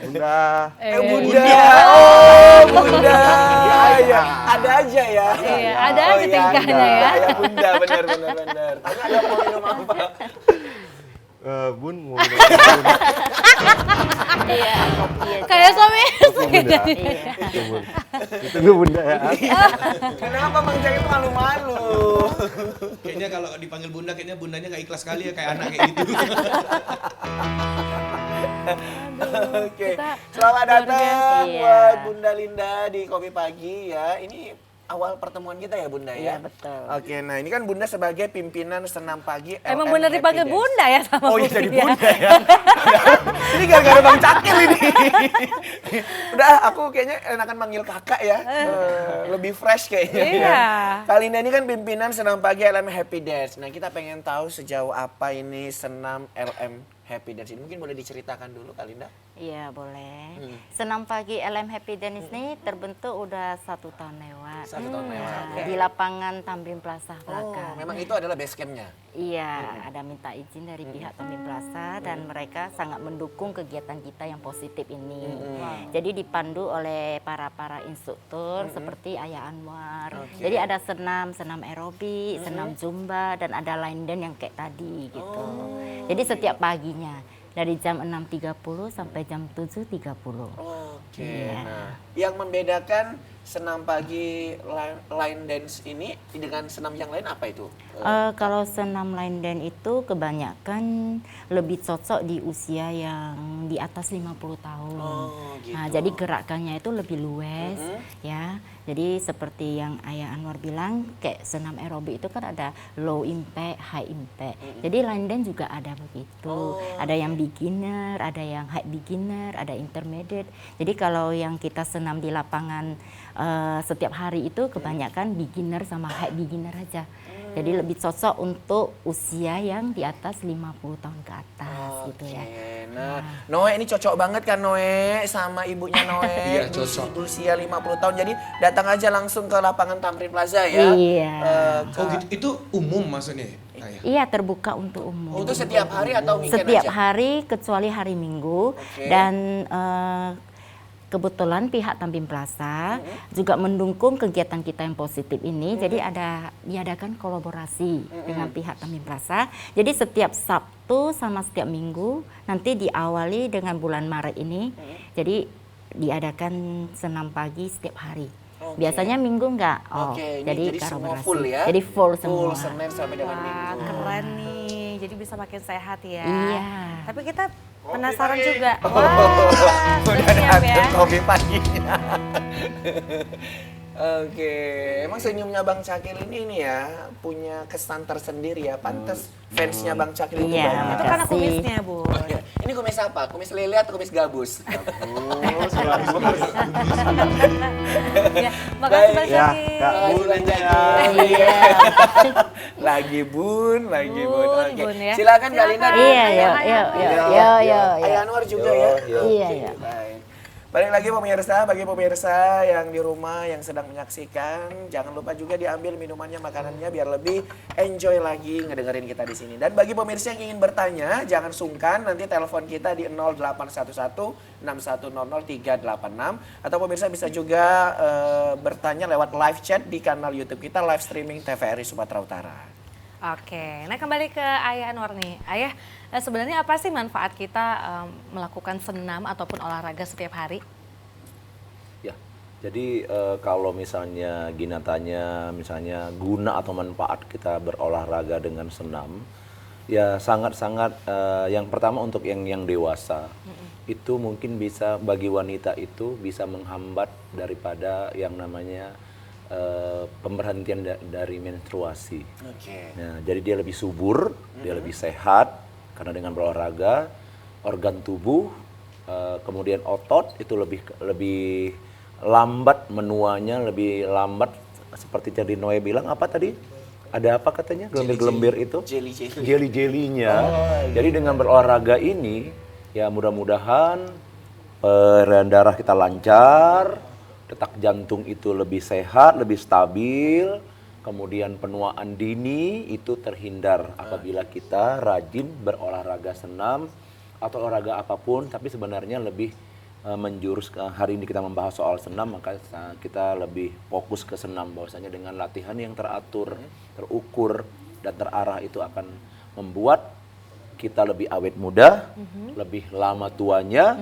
Bunda.
Bunda. Oh, Bunda. Ya, ada aja ya.
Iya, ada aja
iya,
tingkahnya
ada.
ya.
Ya Bunda, benar. Tanya ada mau minum apa?
Bun, mau minum apa, Bun?
Iya, kopi aja.
Kayak suami
Kopi, Bunda.
Iya.
Itu, Bun. Ditunggu Bunda ya.
Kenapa Bang Cakil itu malu-malu?
Kayaknya kalau dipanggil bunda, kayaknya bundanya gak ikhlas kali ya, kayak anak kayak gitu.
Oke,
kita
selamat
luar
datang
biasa.
buat Bunda Linda di Kopi Pagi ya. Ini awal pertemuan kita ya Bunda ya?
Iya, betul.
Oke, nah ini kan Bunda sebagai pimpinan senam pagi
Emang
LM
bener
Happy
dipanggil
Dance.
Bunda ya sama
Oh iya
Budi
jadi
ya?
Bunda ya. Ini gara-gara Bang Cakil ini. Udah aku kayaknya enakan manggil kakak ya. Lebih fresh kayaknya.
Iya.
Ya. Kak Linda ini kan pimpinan senam pagi LM Happy Dance. Nah kita pengen tahu sejauh apa ini senam LM Happy Dance ini. Mungkin boleh diceritakan dulu Kak Linda?
Iya, boleh. Senam pagi LM Happy Dance ini terbentuk udah 1 tahun lewat.
1 tahun lewat.
Nah,
Oke.
di lapangan Tamrin Plaza
Oh,
belakang.
memang itu adalah base campnya.
Iya, ada minta izin dari pihak Tamrin Plaza dan mereka sangat mendukung kegiatan kita yang positif ini. Jadi dipandu oleh para instruktur seperti Ayah Anwar.
Oke.
Jadi ada senam aerobik, senam zumba dan ada line dance yang kayak tadi gitu. Jadi setiap paginya dari jam 6.30 sampai jam 7.30.
Oke.
Iya.
Nah, yang membedakan senam pagi line dance ini dengan senam yang lain apa itu?
Kalau senam line dance itu kebanyakan lebih cocok di usia yang di atas 50 tahun.
Oh, gitu.
Nah, jadi gerakannya itu lebih luas ya. Jadi seperti yang Ayah Anwar bilang, kayak senam aerobik itu kan ada low impact, high impact. Jadi line dance juga ada begitu. Ada yang beginner, ada yang high beginner, ada intermediate. Jadi kalau yang kita senam di lapangan setiap hari itu kebanyakan beginner sama high beginner aja. Jadi lebih cocok untuk usia yang di atas 50 tahun ke atas gitu ya.
Nah, Noe ini cocok banget kan Noe sama ibunya Noe.
Iya, cocok.
Usia 50 tahun. Jadi datang aja langsung ke lapangan Tamrin Plaza ya.
Iya.
Oh gitu, itu umum maksudnya? Ayah?
Iya, terbuka untuk umum.
Itu setiap hari atau weekend
Setiap
aja?
hari kecuali hari Minggu.
Oke.
Dan kebetulan pihak Tamrin Plaza juga mendukung kegiatan kita yang positif ini. Jadi ada diadakan kolaborasi dengan pihak Tamrin Plaza. Jadi setiap Sabtu sama setiap Minggu nanti diawali dengan bulan Maret ini. Jadi diadakan senam pagi setiap hari.
Oke.
Biasanya Minggu enggak.
Oke, ini jadi semua
kolaborasi.
full ya?
Jadi full semua.
Full Senin sampai dengan
Wah,
Minggu.
keren nih. Jadi bisa makin sehat ya.
Iya.
Tapi kita penasaran juga.
Oh.
Wah, sudah
Udah
siap ya.
datang kopi paginya. Oke, emang senyumnya Bang Cakil ini ya punya kesan tersendiri ya. Pantes fansnya Bang Cakil itu
Iya.
banyak.
Itu karena
Makasih.
kumisnya, Bu.
Ini kumis apa? Kumis lele atau kumis gabus?
Ya, makasih Bang
Ya,
Syakir.
Kak Bun
Bang
ini ya.
Cakil.
Iya.
lagi bun.
Bun,
Oke.
Bun ya.
Silakan Kak Linda.
Silakan.
Iya,
Ayo,
yuk,
ayo,
yuk,
ayo.
yuk, yuk, yuk,
Ayah
yuk.
Anwar juga ya.
Iya,
Oke,
iya.
baik. Balik lagi pemirsa, bagi pemirsa yang di rumah yang sedang menyaksikan, jangan lupa juga diambil minumannya, makanannya biar lebih enjoy lagi ngedengerin kita di sini. Dan bagi pemirsa yang ingin bertanya, jangan sungkan nanti telepon kita di 0811 6100 386 atau pemirsa bisa juga bertanya lewat live chat di kanal YouTube kita live streaming TVRI Sumatera Utara.
Oke, nah kembali ke Ayah Anwar nih. Ayah, sebenarnya apa sih manfaat kita melakukan senam ataupun olahraga setiap hari?
Ya, jadi kalau misalnya Gina tanya, misalnya guna atau manfaat kita berolahraga dengan senam, ya sangat-sangat yang pertama untuk yang dewasa, itu mungkin bisa bagi wanita itu bisa menghambat daripada yang namanya pemberhentian dari menstruasi.
Oke.
Nah, jadi dia lebih subur, dia lebih sehat karena dengan berolahraga organ tubuh, kemudian otot itu lebih lambat menuanya, lebih lambat seperti tadi Noe bilang apa tadi? Ada apa katanya? Gelembir-gelembir itu?
Jelly-jelly.
Jelly-jellynya. Jadi dengan berolahraga ini ya mudah-mudahan peredaran darah kita lancar, detak jantung itu lebih sehat, lebih stabil, kemudian penuaan dini itu terhindar apabila kita rajin berolahraga senam atau olahraga apapun, tapi sebenarnya lebih menjurus ke hari ini kita membahas soal senam, maka kita lebih fokus ke senam, bahwasanya dengan latihan yang teratur, terukur dan terarah itu akan membuat kita lebih awet muda, lebih lama tuanya,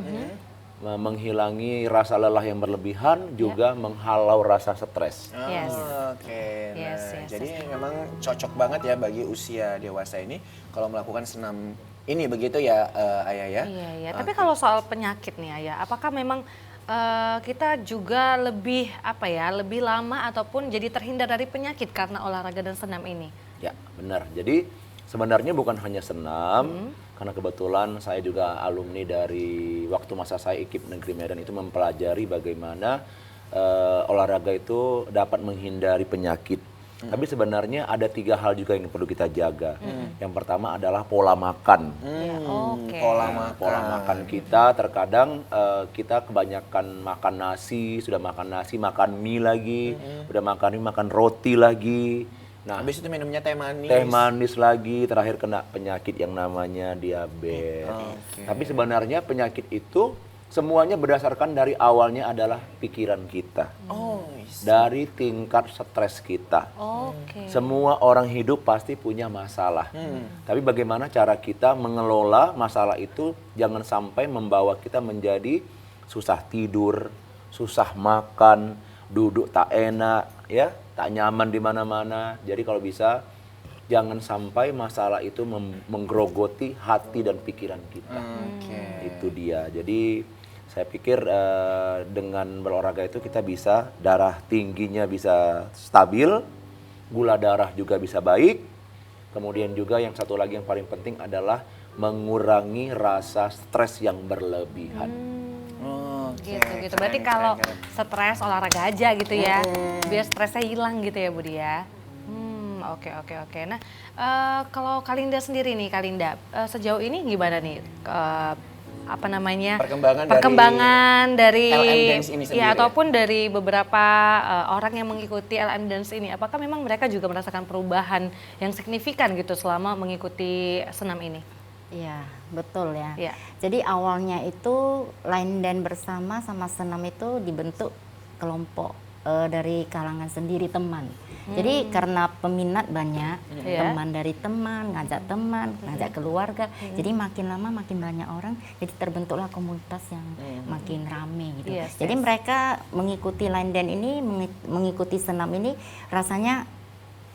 menghilangi rasa lelah yang berlebihan, juga menghalau rasa stres.
Yes.
Oke. Nah,
Yes,
jadi memang cocok banget ya bagi usia dewasa ini kalau melakukan senam ini begitu ya, Ayah ya.
Iya, iya. Tapi kalau soal penyakit nih Ayah, apakah memang kita juga lebih lebih lama ataupun jadi terhindar dari penyakit karena olahraga dan senam ini?
Ya, benar. Jadi sebenarnya bukan hanya senam, karena kebetulan saya juga alumni dari waktu masa saya IKIP Negeri Medan itu mempelajari bagaimana olahraga itu dapat menghindari penyakit. Tapi sebenarnya ada 3 hal juga yang perlu kita jaga. Yang pertama adalah pola makan.
Oke.
Pola
Makan kita terkadang kita kebanyakan makan nasi, makan mie lagi, udah makan mie, makan roti lagi. Nah,
habis itu minumnya teh manis.
Teh manis lagi, terakhir kena penyakit yang namanya diabetes.
Oke.
Tapi sebenarnya penyakit itu semuanya berdasarkan dari awalnya adalah pikiran kita.
Oh,
Dari tingkat stres kita.
Oke.
Semua orang hidup pasti punya masalah. Tapi bagaimana cara kita mengelola masalah itu jangan sampai membawa kita menjadi susah tidur, susah makan, duduk tak enak, ya, tak nyaman di mana-mana. Jadi kalau bisa jangan sampai masalah itu menggerogoti hati dan pikiran kita. Itu dia. Jadi saya pikir dengan berolahraga itu kita bisa darah tingginya bisa stabil, gula darah juga bisa baik. Kemudian juga yang satu lagi yang paling penting adalah mengurangi rasa stres yang berlebihan.
Gitu. Berarti kalau stres olahraga aja gitu ya, biar stresnya hilang gitu ya Budi ya. Oke. Nah, kalau Kalinda sendiri nih, sejauh ini gimana nih? Perkembangan dari
LM Dance ini sendiri,
ya, ataupun dari beberapa orang yang mengikuti LM Dance ini, apakah memang mereka juga merasakan perubahan yang signifikan gitu selama mengikuti senam ini?
Iya, betul ya.
Iya.
Jadi awalnya itu line dance bersama sama senam itu dibentuk kelompok dari kalangan sendiri teman. Jadi karena peminat banyak, teman dari teman, ngajak keluarga. Jadi makin lama makin banyak orang, jadi terbentuklah komunitas yang makin rame gitu. Jadi mereka mengikuti line dance ini, mengikuti senam ini rasanya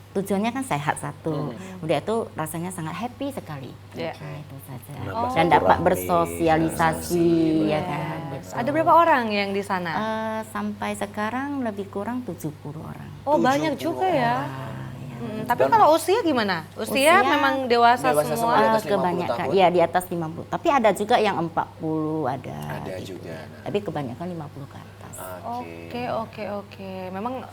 tujuannya kan sehat satu. Udah itu rasanya sangat happy sekali. Nah, itu saja. Dan dapat bersosialisasi ya kan.
Ada berapa orang yang di sana?
Sampai sekarang lebih kurang 70 orang.
Oh, banyak juga ya. Tapi kalau usia gimana? Usia memang dewasa semua?
Di atas 50
kebanyakan
tahun?
ya di atas 50. Tapi ada juga yang 40 ada.
Ada
gitu.
juga.
Tapi kebanyakan 50 ke atas.
Oke. Memang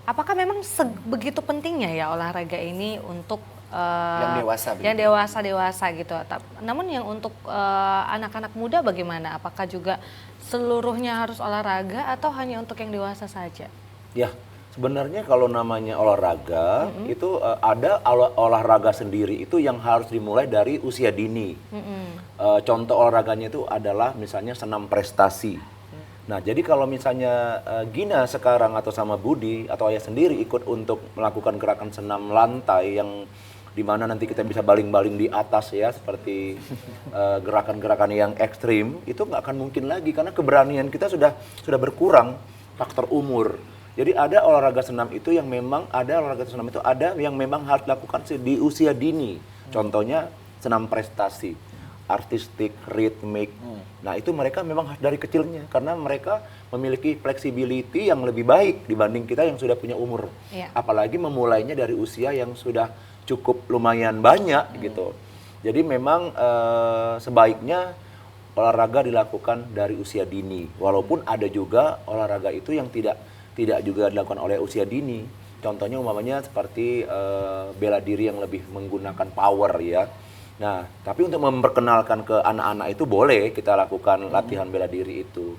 apakah memang begitu pentingnya ya olahraga ini untuk
yang
dewasa gitu. Namun yang untuk anak-anak muda bagaimana? Apakah juga seluruhnya harus olahraga atau hanya untuk yang dewasa saja?
Ya, sebenarnya kalau namanya olahraga itu ada olahraga sendiri itu yang harus dimulai dari usia dini. Contoh olahraganya itu adalah misalnya senam prestasi. Nah, jadi kalau misalnya Gina sekarang atau sama Budi atau Ayah sendiri ikut untuk melakukan gerakan senam lantai yang dimana nanti kita bisa baling-baling di atas ya, seperti gerakan-gerakan yang ekstrim, itu nggak akan mungkin lagi karena keberanian kita sudah berkurang faktor umur. Jadi ada olahraga senam itu yang memang ada yang memang harus dilakukan di usia dini. Contohnya senam prestasi, artistik, ritmik. Nah itu mereka memang harus dari kecilnya karena mereka memiliki flexibility yang lebih baik dibanding kita yang sudah punya umur.
Iya.
Apalagi memulainya dari usia yang sudah cukup lumayan banyak gitu. Jadi memang sebaiknya olahraga dilakukan dari usia dini. Walaupun ada juga olahraga itu yang tidak juga dilakukan oleh usia dini. Contohnya umpamanya seperti bela diri yang lebih menggunakan power ya. Nah, tapi untuk memperkenalkan ke anak-anak itu boleh kita lakukan latihan bela diri itu.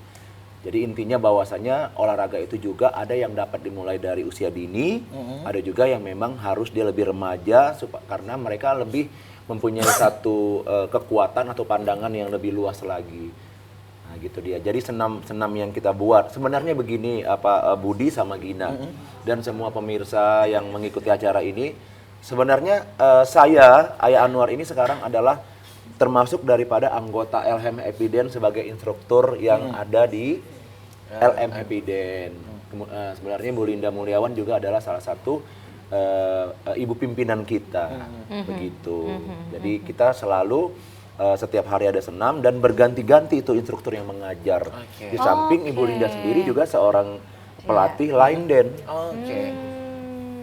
Jadi intinya bahwasanya olahraga itu juga ada yang dapat dimulai dari usia dini, ada juga yang memang harus dia lebih remaja karena mereka lebih mempunyai satu kekuatan atau pandangan yang lebih luas lagi. Nah, gitu dia. Jadi senam yang kita buat sebenarnya begini Budi sama Gina dan semua pemirsa yang mengikuti acara ini. Sebenarnya saya, Ayah Anwar ini sekarang adalah termasuk daripada anggota LM Epiden sebagai instruktur yang ada di LM Epiden. Sebenarnya Bu Linda Mulyawan juga adalah salah satu ibu pimpinan kita, begitu. Jadi kita selalu setiap hari ada senam dan berganti-ganti itu instruktur yang mengajar. Di samping Ibu Linda sendiri juga seorang pelatih line dance.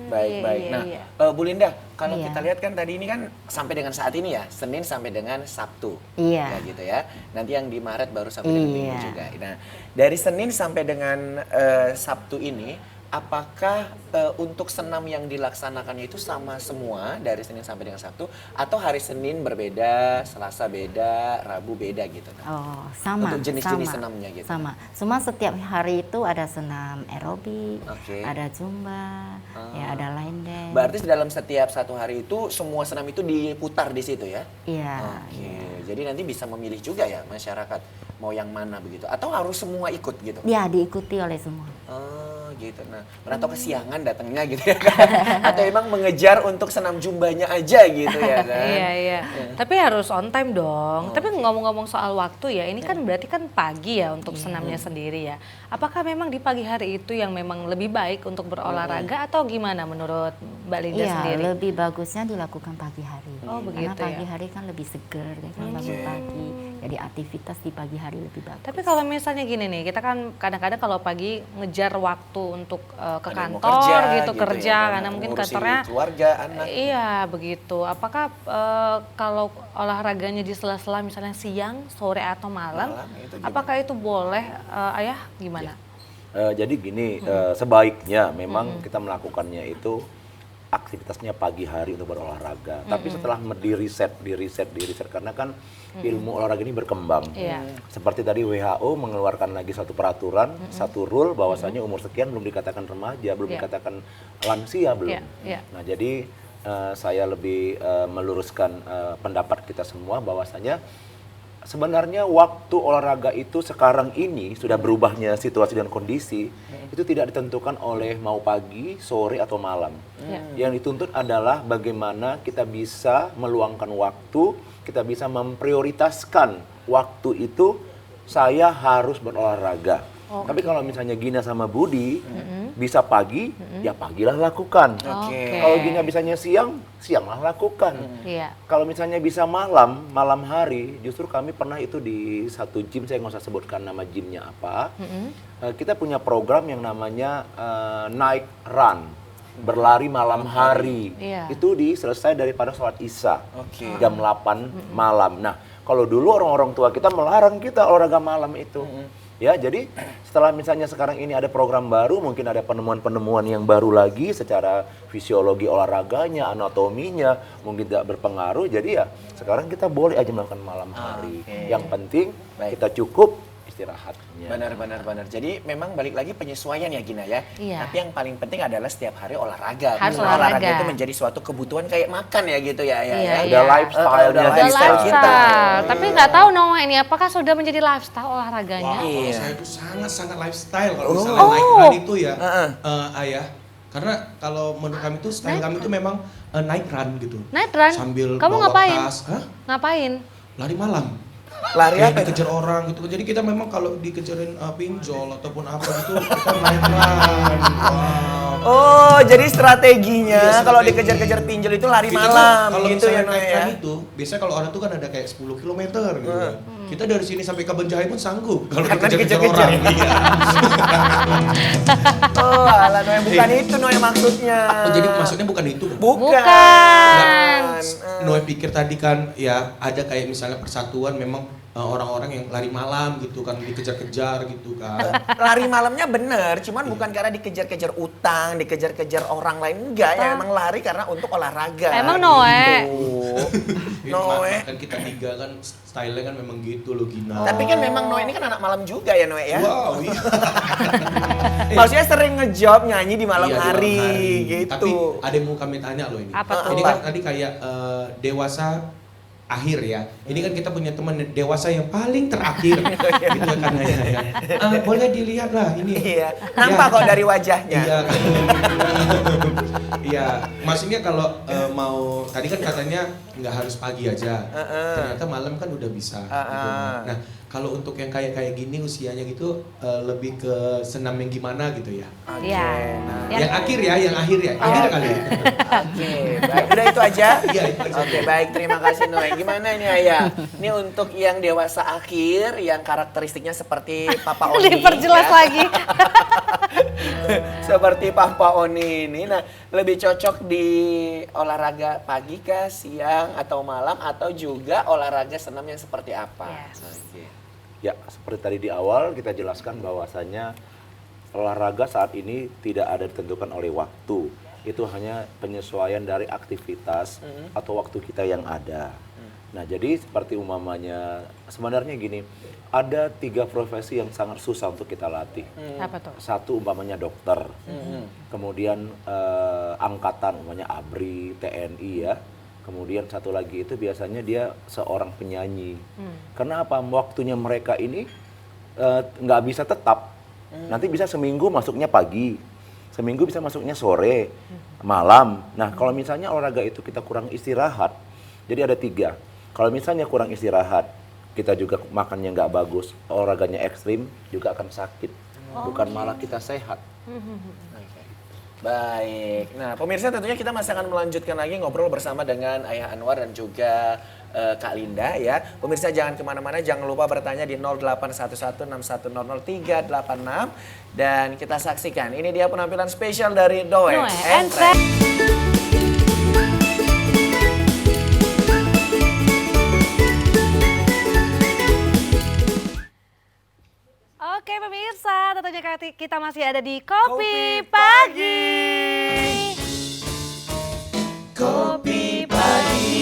Baik. Nah, Bu Linda, kalau kita lihat kan tadi ini kan sampai dengan saat ini ya, Senin sampai dengan Sabtu.
Iya.
Ya gitu ya. Nanti yang di Maret baru sampai dengan Minggu juga. Nah, dari Senin sampai dengan Sabtu ini, apakah untuk senam yang dilaksanakannya itu sama semua dari Senin sampai dengan Sabtu, atau hari Senin berbeda, Selasa beda, Rabu beda gitu?
Oh, sama.
Untuk jenis-jenis senamnya gitu.
Sama. Cuma setiap hari itu ada senam aerobik,
Oke.
ada zumba, ya ada line dance.
Berarti dalam setiap satu hari itu semua senam itu diputar di situ ya?
Iya.
Oke. Jadi nanti bisa memilih juga ya masyarakat mau yang mana begitu, atau harus semua ikut gitu?
Ya, diikuti oleh semua.
Oh gitu. Nah, atau kesiangan datangnya gitu ya kan? Atau emang mengejar untuk senam jumbanya aja gitu ya kan?
Iya. Tapi harus on time dong. Tapi ngomong-ngomong soal waktu ya, ini kan berarti kan pagi ya untuk senamnya sendiri ya. Apakah memang di pagi hari itu yang memang lebih baik untuk berolahraga atau gimana menurut Mbak Linda
Iya,
sendiri?
lebih bagusnya dilakukan pagi hari.
Oh, begitu
Karena pagi
ya.
hari kan lebih seger, kan bangun pagi. Jadi aktivitas di pagi hari lebih bagus.
Tapi kalau misalnya gini nih, kita kan kadang-kadang kalau pagi ngejar waktu untuk ke
Ada yang mau
kantor gitu
ya
kerja
kan?
karena mungkin
Ngurusin
kantornya
keluarga, anak.
Iya begitu. Apakah kalau olahraganya di sela-sela misalnya siang, sore atau malam,
Itu gimana?
apakah itu boleh? Ayah gimana?
Jadi gini, sebaiknya memang kita melakukannya itu aktivitasnya pagi hari untuk berolahraga. Tapi setelah di riset karena kan ilmu olahraga ini berkembang.
Iya.
Seperti tadi WHO mengeluarkan lagi satu peraturan, satu rule bahwasanya umur sekian belum dikatakan remaja, belum dikatakan lansia belum.
Iya.
Nah, jadi saya lebih meluruskan pendapat kita semua bahwasanya sebenarnya waktu olahraga itu sekarang ini sudah berubahnya situasi dan kondisi itu tidak ditentukan oleh mau pagi, sore atau malam. Yang dituntut adalah bagaimana kita bisa meluangkan waktu, kita bisa memprioritaskan waktu itu saya harus berolahraga. Tapi kalau misalnya Gina sama Budi bisa pagi, ya pagilah lakukan.
Oke.
Kalau Gina bisanya siang, sianglah lakukan.
Iya.
Kalau misalnya bisa malam hari, justru kami pernah itu di satu gym, saya nggak usah sebutkan nama gymnya apa. Kita punya program yang namanya night run, berlari malam hari.
Iya.
Itu selesai daripada sholat isya,
Oke.
jam 8 malam. Nah, kalau dulu orang-orang tua kita melarang kita olahraga malam itu. Ya, jadi setelah misalnya sekarang ini ada program baru, mungkin ada penemuan-penemuan yang baru lagi secara fisiologi olahraganya, anatominya, mungkin tidak berpengaruh. Jadi ya sekarang kita boleh aja melakukan malam hari. Yang penting kita cukup istirahatnya.
Benar. Jadi memang balik lagi penyesuaian ya Gina ya.
Iya.
Tapi yang paling penting adalah setiap hari olahraga.
Harus
Karena olahraga
olahraga.
itu menjadi suatu kebutuhan kayak makan ya gitu ya.
Iya,
ya.
Udah lifestyle-nya
Udah
Ada
lifestyle kita.
Tapi nggak tahu Noe ini apakah sudah menjadi lifestyle olahraganya?
Wah, kalau
Iya.
saya itu sangat-sangat lifestyle kalau misalnya naik run itu ya, Ayah. Karena kalau menurut kami itu style kami itu memang naik run gitu.
Night run?
Sambil
Kamu
bawa
ngapain?
tas. Hah?
Ngapain?
Lari malam.
Lari
Kayak
apa?
dikejar orang gitu. Jadi kita memang kalau dikejarin pinjol ataupun apa gitu, kita naik run. Wow.
Oh, jadi strateginya
Iya,
kalau
strategi.
dikejar-kejar pinjol itu lari
Kita
malam
kalau
gitu ya
misalnya
Noe
naik
ya.
run itu, biasanya kalau orang tuh kan ada kayak 10 km gitu. kan. Kita dari sini sampai ke Benjai pun sanggup kalau
Karena
dikejar-kejar
dikejar-kejar
orang. Iya.
Oh, alah Noe bukan itu Noe maksudnya.
Oh, jadi maksudnya bukan itu kan?
Bukan.
Noe pikir tadi kan ya ada kayak misalnya persatuan memang orang-orang yang lari malam gitu kan dikejar-kejar gitu kan.
Lari malamnya bener, cuman bukan karena dikejar-kejar utang, dikejar-kejar orang lain enggak ya, emang lari karena untuk olahraga.
Emang Noe?
Gitu. Noe.
Kan kita tiga kan style-nya kan memang gitu loh Gina.
Tapi kan memang Noe ini kan anak malam juga ya Noe ya.
Wow, iya.
Maksudnya sering ngejob nyanyi di malam
Iya, di
hari
Tapi
gitu.
ada yang mau kami tanya loh ini.
Apa tuh?
Ini kan tadi kayak dewasa akhir ya. Ini kan kita punya teman dewasa yang paling terakhir gitu kan ya. Boleh dilihat lah ini.
Iya, nampak kok dari wajahnya.
Iya. Iya, maksudnya kalau mau tadi kan katanya nggak harus pagi aja. Ternyata malam kan udah bisa. Gitu. Nah, kalau untuk yang kayak gini usianya gitu lebih ke senam yang gimana gitu ya?
Iya.
Yang akhir ya, yang akhir ya. Akhir kali.
Oke, baik. Udah itu aja?
Iya, itu aja.
Oke, baik. Terima kasih Noe. Gimana ini Ayah? Ini untuk yang dewasa akhir, yang karakteristiknya seperti Papa Oni.
Diperjelas
ya.
lagi.
Seperti Papa Oni ini. Nah, lebih cocok di olahraga pagi kah, siang, atau malam, atau juga olahraga senam yang seperti apa?
Yes.
Oke.
Ya, seperti tadi di awal kita jelaskan bahwasanya olahraga saat ini tidak ada ditentukan oleh waktu. Itu hanya penyesuaian dari aktivitas atau waktu kita yang ada. Nah, jadi seperti umpamanya sebenarnya gini, ada 3 profesi yang sangat susah untuk kita latih.
Apa tuh?
Satu umpamanya dokter, kemudian angkatan umpamanya ABRI, TNI ya. Kemudian satu lagi itu biasanya dia seorang penyanyi. Karena apa? Waktunya mereka ini nggak bisa tetap. Nanti bisa seminggu masuknya pagi, seminggu bisa masuknya sore, malam. Nah kalau misalnya olahraga itu kita kurang istirahat, jadi ada 3. Kalau misalnya kurang istirahat, kita juga makannya nggak bagus, olahraganya ekstrim juga akan sakit. Bukan malah kita sehat.
Baik. Nah, pemirsa tentunya kita masih akan melanjutkan lagi ngobrol bersama dengan Ayah Anwar dan juga Kak Linda ya. Pemirsa jangan kemana-mana, jangan lupa bertanya di 081161000386 dan kita saksikan. Ini dia penampilan spesial dari Noe
Noe
and
and
Trek.
Oke pemirsa, tentunya kita masih ada di Kopi
Kopi
Pagi.
Kopi Pagi.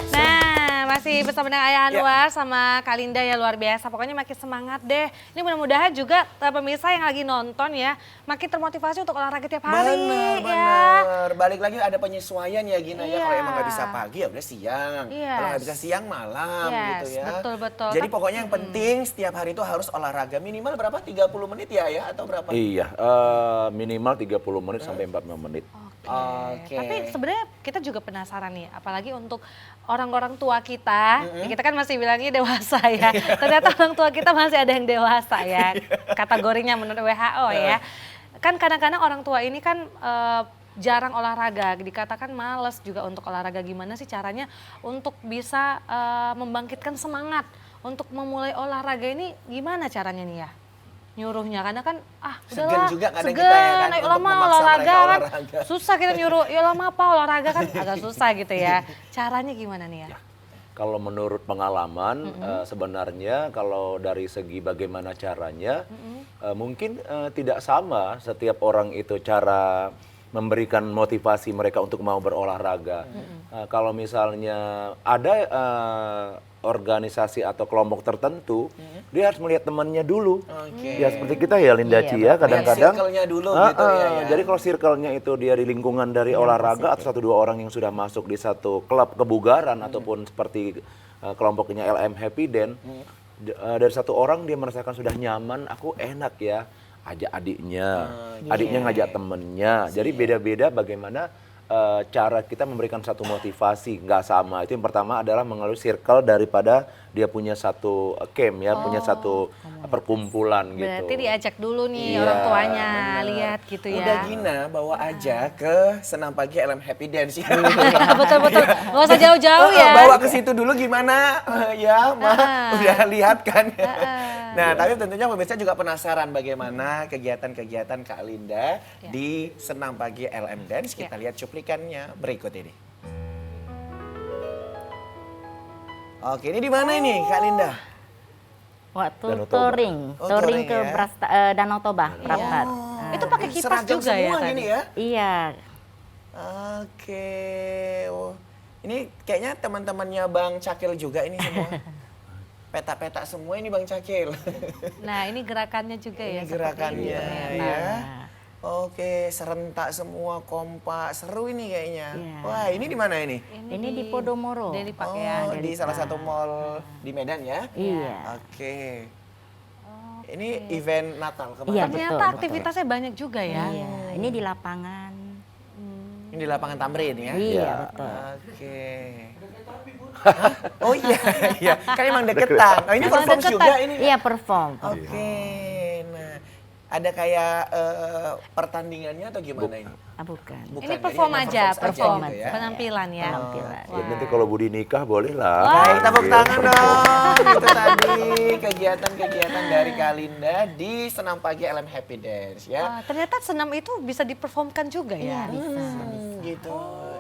Nah, masih bersama dengan Ayah Anwar sama Kak Linda ya, luar biasa. Pokoknya makin semangat deh. Ini mudah-mudahan juga pemirsa yang lagi nonton ya, makin termotivasi untuk olahraga tiap hari.
Bener,
ya.
bener. Balik lagi ada penyesuaian ya Gina ya.
Iya.
Kalau emang nggak bisa pagi ya udah siang.
Yes.
Kalau nggak bisa siang malam
Yes,
gitu ya.
betul.
Jadi pokoknya yang penting setiap hari itu harus olahraga minimal berapa? 30 menit ya atau berapa?
Iya, minimal 30 menit sampai 45 menit.
Oke.
Tapi sebenarnya kita juga penasaran nih, apalagi untuk orang-orang tua kita, ya kita kan masih bilangnya dewasa ya. Ternyata orang tua kita masih ada yang dewasa ya, kategorinya menurut WHO ya. Kan kadang-kadang orang tua ini kan jarang olahraga, dikatakan males juga untuk olahraga. Gimana sih caranya untuk bisa membangkitkan semangat untuk memulai olahraga ini, gimana caranya nih ya? Nyuruhnya karena kan
Segan
udahlah,
juga kadang
segan,
kita ya kan,
ayo
untuk
lama
memaksa
olahraga
mereka
kan
olahraga.
susah kita nyuruh, ya lama apa olahraga kan agak susah gitu ya. Caranya gimana nih ya?
Kalau menurut pengalaman sebenarnya kalau dari segi bagaimana caranya mungkin tidak sama setiap orang itu cara memberikan motivasi mereka untuk mau berolahraga. Kalau misalnya ada organisasi atau kelompok tertentu, dia harus melihat temannya dulu.
Oke.
Ya seperti kita ya Linda Ci ya, kadang-kadang.
circle-nya dulu gitu ya.
Jadi kalau circle-nya itu dia di lingkungan dari olahraga atau 1-2 orang yang sudah masuk di satu klub kebugaran ataupun seperti kelompoknya LM Happy Den, dari 1 orang dia merasakan sudah nyaman, aku enak ya, ajak adiknya, adiknya ngajak temennya. Jadi beda-beda bagaimana cara kita memberikan satu motivasi, nggak sama. Itu yang pertama adalah melalui circle daripada dia punya satu camp ya, punya satu perkumpulan gitu.
Berarti diajak dulu nih
Iya,
orang tuanya
bener.
lihat gitu ya.
Udah Gina, bawa aja ke Senam Pagi LM Happy Dance ya.
Betul-betul, nggak usah jauh-jauh ya.
Bawa ke situ dulu gimana? Ya, udah lihat kan. Nah, tapi tentunya pemirsa juga penasaran bagaimana kegiatan-kegiatan Kak Linda di Senam Pagi LM Dance. Kita lihat cuplikannya berikut ini. Oke, ini di mana ini Kak Linda?
Waktu
Danau Toba.
touring,
Oh,
touring
touring
ke
ya.
Danau Toba, Rapat.
Itu pakai kipas
Seragam
juga ya
semua
tadi?
gini ya?
Iya,
Oke. Oh, ini kayaknya teman-temannya Bang Cakil juga ini semua. Peta-peta semua ini Bang Cakil.
Nah ini gerakannya juga ya.
Ini
seperti
gerakannya
ini ternyata.
ya. Oke, serentak semua, kompak, seru ini kayaknya.
Iya.
Wah, ini di mana ini?
ini di Podomoro.
Deli Park
Oh,
ya.
di salah satu mall di Medan ya?
Iya.
Oke. Ini event Natal kemarin.
Iya,
Ternyata
betul,
aktivitasnya banyak juga ya.
Iya, ini di lapangan.
Ini di lapangan Tamrin ya?
Iya, betul.
Oke. Hah? Oh iya, iya. Kan emang deketan. Oh, ini
Emang
perform
deketan.
juga ini.
Iya, perform.
Oke. Nah, ada kayak pertandingannya atau gimana ini?
Bukan.
Bukan,
Ini
jadi
perform
emang
aja, perform,
gitu ya.
penampilan ya.
Penampilan.
Ya, nanti kalau Budi nikah boleh lah.
Baik, tepuk tangan dong. Itu tadi kegiatan-kegiatan dari Kak Linda di Senam Pagi LM Happy Dance ya.
Wah, ternyata senam itu bisa diperformkan juga ya.
Iya, bisa.
Gitu.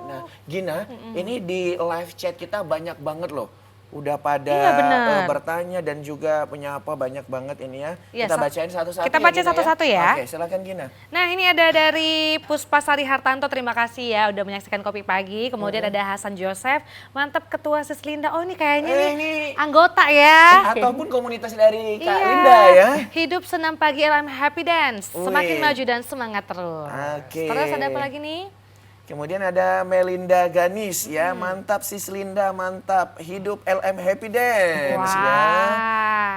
Nah, Gina, ini di live chat kita banyak banget loh. Udah pada
Iya, benar.
bertanya dan juga penyapa banyak banget ini ya.
Iya,
Kita bacain satu-satu
kita
ya,
baca
Gina,
satu-satu ya.
Oke, silakan Gina.
Nah ini ada dari Puspasari Hartanto, terima kasih ya udah menyaksikan Kopi Pagi. Kemudian ada Hasan Joseph, mantap Ketua Sislinda. Oh ini kayaknya nih
Ini
anggota ya.
ataupun komunitas dari Kak
Iya,
Linda ya.
hidup senam pagi LM Happy Dance. Semakin
Wih.
maju dan semangat terus.
Oke.
Terus ada apa lagi nih?
Kemudian ada Melinda Ganis ya, mantap Sislinda, mantap hidup LM Happy Dance ya.
Wah.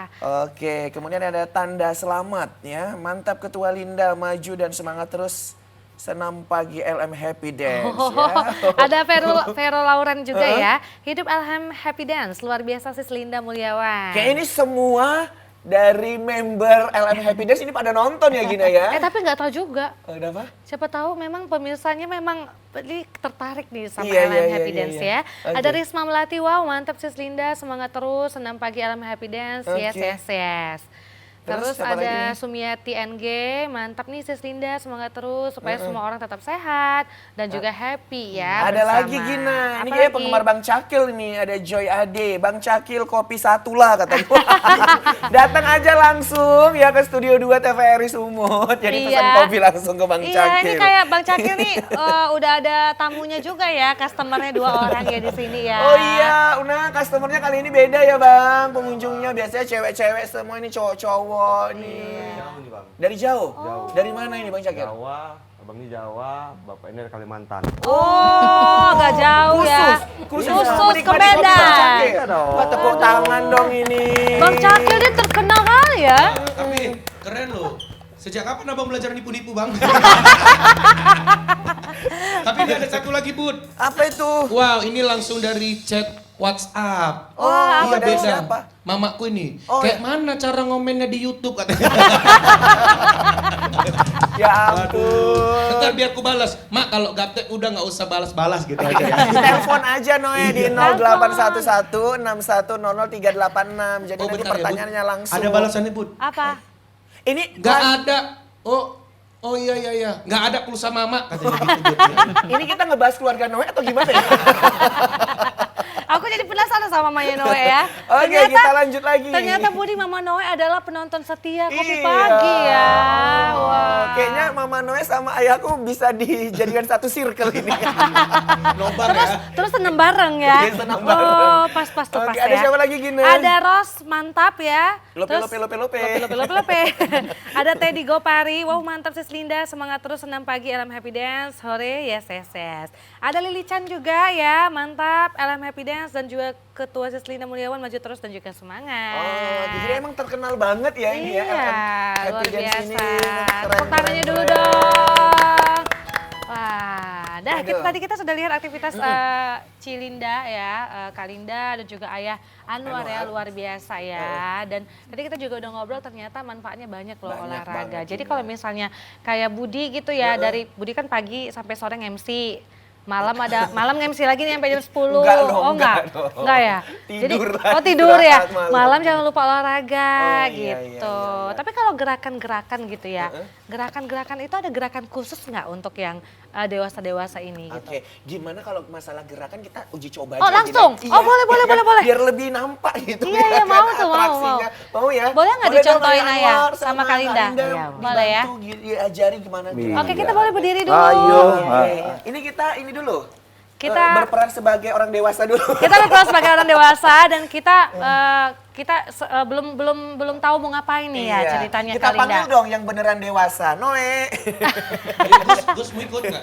Oke, kemudian ada tanda selamat ya, mantap Ketua Linda, maju dan semangat terus senam pagi LM Happy Dance ya.
Ada Vero Lauren juga ya. Hidup LM Happy Dance, luar biasa Sislinda Mulyawan.
Kayak ini semua dari member LM Happy Dance ini pada nonton ya Gina ya.
Tapi nggak tahu juga.
Udah apa?
Siapa tahu memang pemirsanya memang ini tertarik nih sama
Iya,
LM
iya,
Happy
iya,
Dance
iya.
ya.
Oke.
Ada Risma Melati, wow mantap Sislinda, semangat terus, senam pagi LM Happy Dance, yes
Oke.
yes yes.
Terus
Terus
siapa lagi
ada
nih?
Sumiati NG, mantap nih Sislinda, semangat terus supaya semua orang tetap sehat dan juga happy ya.
Ada
bersama.
lagi Gina, ini
Apa
kayak
lagi?
penggemar Bang Cakil ini, ada Joy Ade. Bang Cakil kopi satu lah katanya. Datang aja langsung ya ke Studio 2 TVRI Sumut. Jadi pesan
Iya.
kopi langsung ke Bang
Iya,
Cakil.
ini kayak Bang Cakil nih udah ada tamunya juga ya, customernya 2 orang ya di sini ya.
Oh iya, nah customernya kali ini beda ya Bang. Pengunjungnya biasanya cewek-cewek semua, ini cowok-cowok nih.
Jauh nih bang.
Dari jauh? Dari mana ini Bang Cakil?
Jawa, abang ini Jawa, bapak ini dari Kalimantan.
Oh, agak jauh ya.
Khusus
Khusus
menikmati
ke
kopi Bang
Medan.
Cakil.
Iya dong.
Wah, tepuk tangan dong ini.
Bang Cakil dia terkenal kali ya.
Tapi keren loh. Sejak kapan abang belajar nipu-nipu bang? Tapi ini ada satu lagi bud.
Apa itu?
Wow, ini langsung dari chat WhatsApp.
Oh,
Iya
dari
beda.
siapa?
Mamaku ini.
Oh,
Kayak mana cara ngomennya di YouTube katanya.
Ya ampun.
Ntar biar ku balas. Mak kalau gaptek udah nggak usah balas-balas gitu aja ya.
Telepon aja Noe di
Iya.
0811-6100386. Jadi
Oh,
nanti
bentar ya, Bud.
pertanyaannya langsung.
Ada balasannya bud.
Apa?
Ini
Nggak ada. Oh iya iya iya. Nggak ada pulsa mama katanya gitu. Bud.
Ini kita ngebahas keluarga Noe atau gimana ya?
Aku jadi penasaran sama Mamanya Noe ya.
Oke, kita lanjut lagi.
Ternyata Budi Mama Noe adalah penonton setia Kopi
Iya.
Pagi ya. Wah.
Kayaknya Mama Noe sama ayahku bisa dijadikan satu circle ini.
Nobar
Terus
ya.
terus seneng bareng ya.
Iya, seneng bareng.
Oh, pas tuh
Oke,
pas
ada
ya.
siapa lagi, Gina?
Ada Ros, mantap ya.
Lope,
Terus-
lope, lope, lope.
Lope. Ada Teddy Gopari, wow mantap Sis Linda, semangat terus senam pagi LM Happy Dance, sore yes. Ada Lili Chan juga ya, mantap LM Happy Dance dan juga Ketua Sis Linda Mulyawan maju terus dan juga semangat.
Oh, jadi emang terkenal banget ya ini ya.
Iya,
Happy
luar
Dance
biasa.
ini. Keren,
Tepuk tangannya
keren,
dulu
keren.
dong. Wah,
Aduh.
tadi kita sudah lihat aktivitas Cilinda ya, Kalinda dan juga Ayah Anwar ya, luar biasa ya. Dan tadi kita juga udah ngobrol ternyata manfaatnya banyak loh
Banyak
olahraga.
banget,
Jadi
Gina.
kalau misalnya kayak Budi gitu ya, dari Budi kan pagi sampai sore MC. Malam MC lagi nih sampai jam 10.
Enggak dong,
oh enggak.
enggak dong.
Enggak ya.
Tidur lah,
oh tidur ya.
istirahat malam.
Malam jangan lupa olahraga
Oh, iya,
gitu.
iya.
Tapi kalau gerakan-gerakan gitu ya. Gerakan-gerakan itu ada gerakan khusus nggak untuk yang dewasa-dewasa ini gitu?
Oke, gimana kalau masalah gerakan kita uji coba
Oh,
aja.
langsung?
Gina?
Oh, boleh, boleh,
kan?
boleh.
Biar lebih nampak gitu.
Iya,
ya
iya,
kan,
mau tuh, mau,
atraksinya. Mau ya?
Boleh nggak
dong,
dicontohin,
Ayah
Ayah,
Anwar
sama Kalinda?
Iya,
boleh ya.
Dibantu, diajari gimana
Iya.
Oke, kita boleh berdiri dulu.
Ayo.
Oke. Ini kita ini dulu.
Kita-
berperan sebagai orang dewasa dulu.
Kita berperan sebagai orang dewasa dan kita belum tahu mau ngapain nih ya
Iya.
ceritanya
Kita
Kalinda.
panggil dong yang beneran dewasa. Noe.
Gus mau ikut nggak?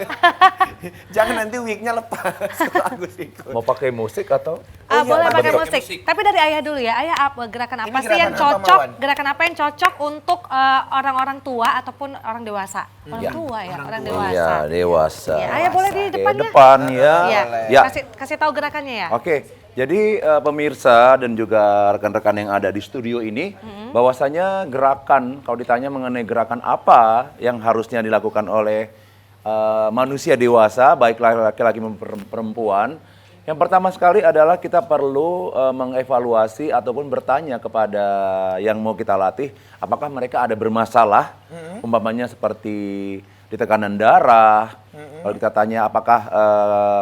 Jangan nanti wignya lepas kalau Agus ikut.
Mau pakai musik atau?
Oh iya,
Boleh
pakai
pakai
musik.
musik. Tapi dari Ayah dulu ya. Ayah gerakan apa
Ini
sih yang
gerakan apa,
cocok?
Mawan?
Gerakan apa yang cocok untuk orang-orang tua ataupun orang dewasa? Orang tua ya, orang dewasa.
Iya, dewasa.
Iya, Ayah boleh di
Oke,
depan ya.
depan ya.
Iya.
Ya.
Kasih tahu gerakannya ya.
Oke, jadi pemirsa dan juga rekan-rekan yang ada di studio ini, bahwasanya gerakan, kalau ditanya mengenai gerakan apa yang harusnya dilakukan oleh manusia dewasa, baik laki-laki maupun perempuan, yang pertama sekali adalah kita perlu mengevaluasi ataupun bertanya kepada yang mau kita latih, apakah mereka ada bermasalah, umpamanya seperti di tekanan darah. Kalau kita tanya apakah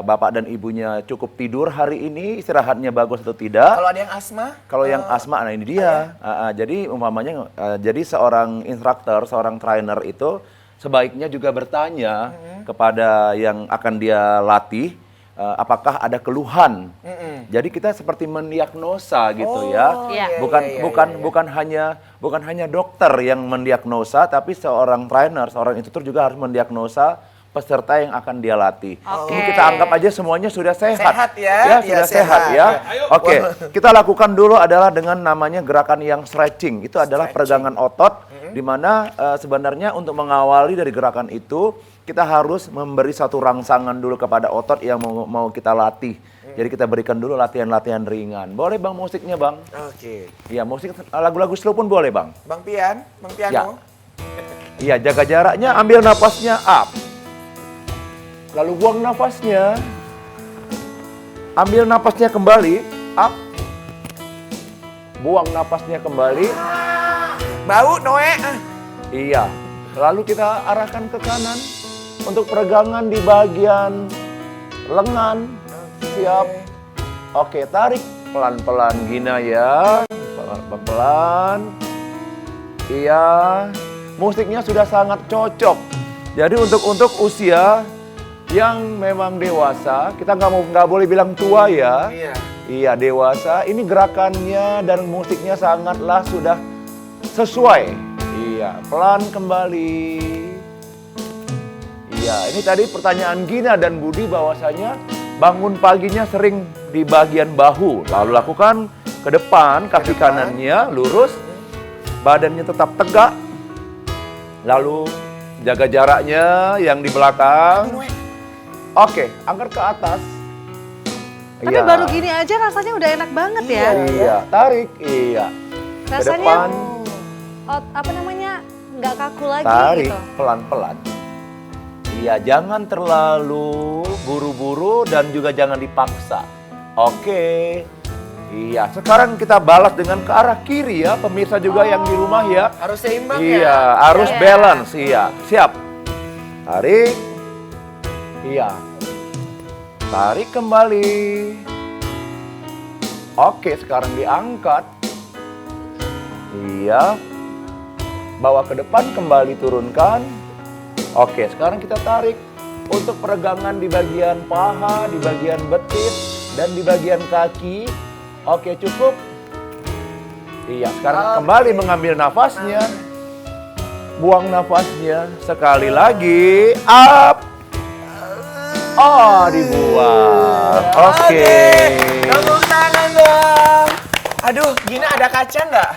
bapak dan ibunya cukup tidur hari ini, istirahatnya bagus atau tidak.
Kalau ada yang asma?
Kalau yang asma, nah ini dia. Jadi umpamanya, jadi seorang instruktur, seorang trainer itu sebaiknya juga bertanya kepada yang akan dia latih, apakah ada keluhan. Jadi kita seperti mendiagnosa gitu ya.
Iya.
Bukan hanya dokter yang mendiagnosa, tapi seorang trainer, seorang instruktur juga harus mendiagnosa peserta yang akan dia latih.
Oke.
Ini kita anggap aja semuanya sudah sehat.
Sehat ya?
Ya,
Iya,
sudah
sehat.
sehat ya.
Ayo.
Oke, kita lakukan dulu adalah dengan namanya gerakan yang stretching. Itu adalah peregangan otot, di mana sebenarnya untuk mengawali dari gerakan itu, kita harus memberi satu rangsangan dulu kepada otot yang mau kita latih. Jadi kita berikan dulu latihan-latihan ringan. Boleh Bang musiknya Bang?
Oke.
Iya, musik lagu-lagu slow pun boleh Bang.
Bang Pian, Bang
Ya.
Piano.
Iya, jaga jaraknya, ambil napasnya up. Lalu buang napasnya. Ambil napasnya kembali, up. Buang napasnya kembali.
Bau Noe.
Iya. Lalu kita arahkan ke kanan untuk peregangan di bagian lengan. Siap. Oke, tarik pelan-pelan Gina ya. Pelan-pelan. Iya. Musiknya sudah sangat cocok. Jadi untuk usia yang memang dewasa, kita nggak boleh bilang tua ya.
Iya.
Iya, dewasa. Ini gerakannya dan musiknya sangatlah sudah sesuai. Iya, pelan kembali. Iya, ini tadi pertanyaan Gina dan Budi bahwasanya bangun paginya sering di bagian bahu. Lalu lakukan ke depan, kaki kanannya lurus, badannya tetap tegak. Lalu jaga jaraknya yang di belakang.
Noe.
Oke, angkat ke atas.
Tapi
Iya.
baru gini aja rasanya udah enak banget ya.
Iya, tarik. Iya. Ke
Rasanya
depan,
apa namanya nggak kaku lagi
tarik
gitu.
pelan-pelan. Iya, jangan terlalu buru-buru dan juga jangan dipaksa. Oke. Iya, sekarang kita balas dengan ke arah kiri ya, pemirsa juga yang di rumah ya.
Harus seimbang ya.
Iya, harus
Iya.
balance. Iya, siap. Tarik. Iya. Tarik kembali. Oke, sekarang diangkat. Iya. Bawa ke depan, kembali turunkan. Oke, sekarang kita tarik untuk peregangan di bagian paha, di bagian betis, dan di bagian kaki. Oke, cukup. Iya, sekarang kembali mengambil nafasnya. Buang nafasnya. Sekali lagi. Up. Oh, dibuang. Oke.
Tepuk tangan dong. Aduh, Gina ada kaca nggak?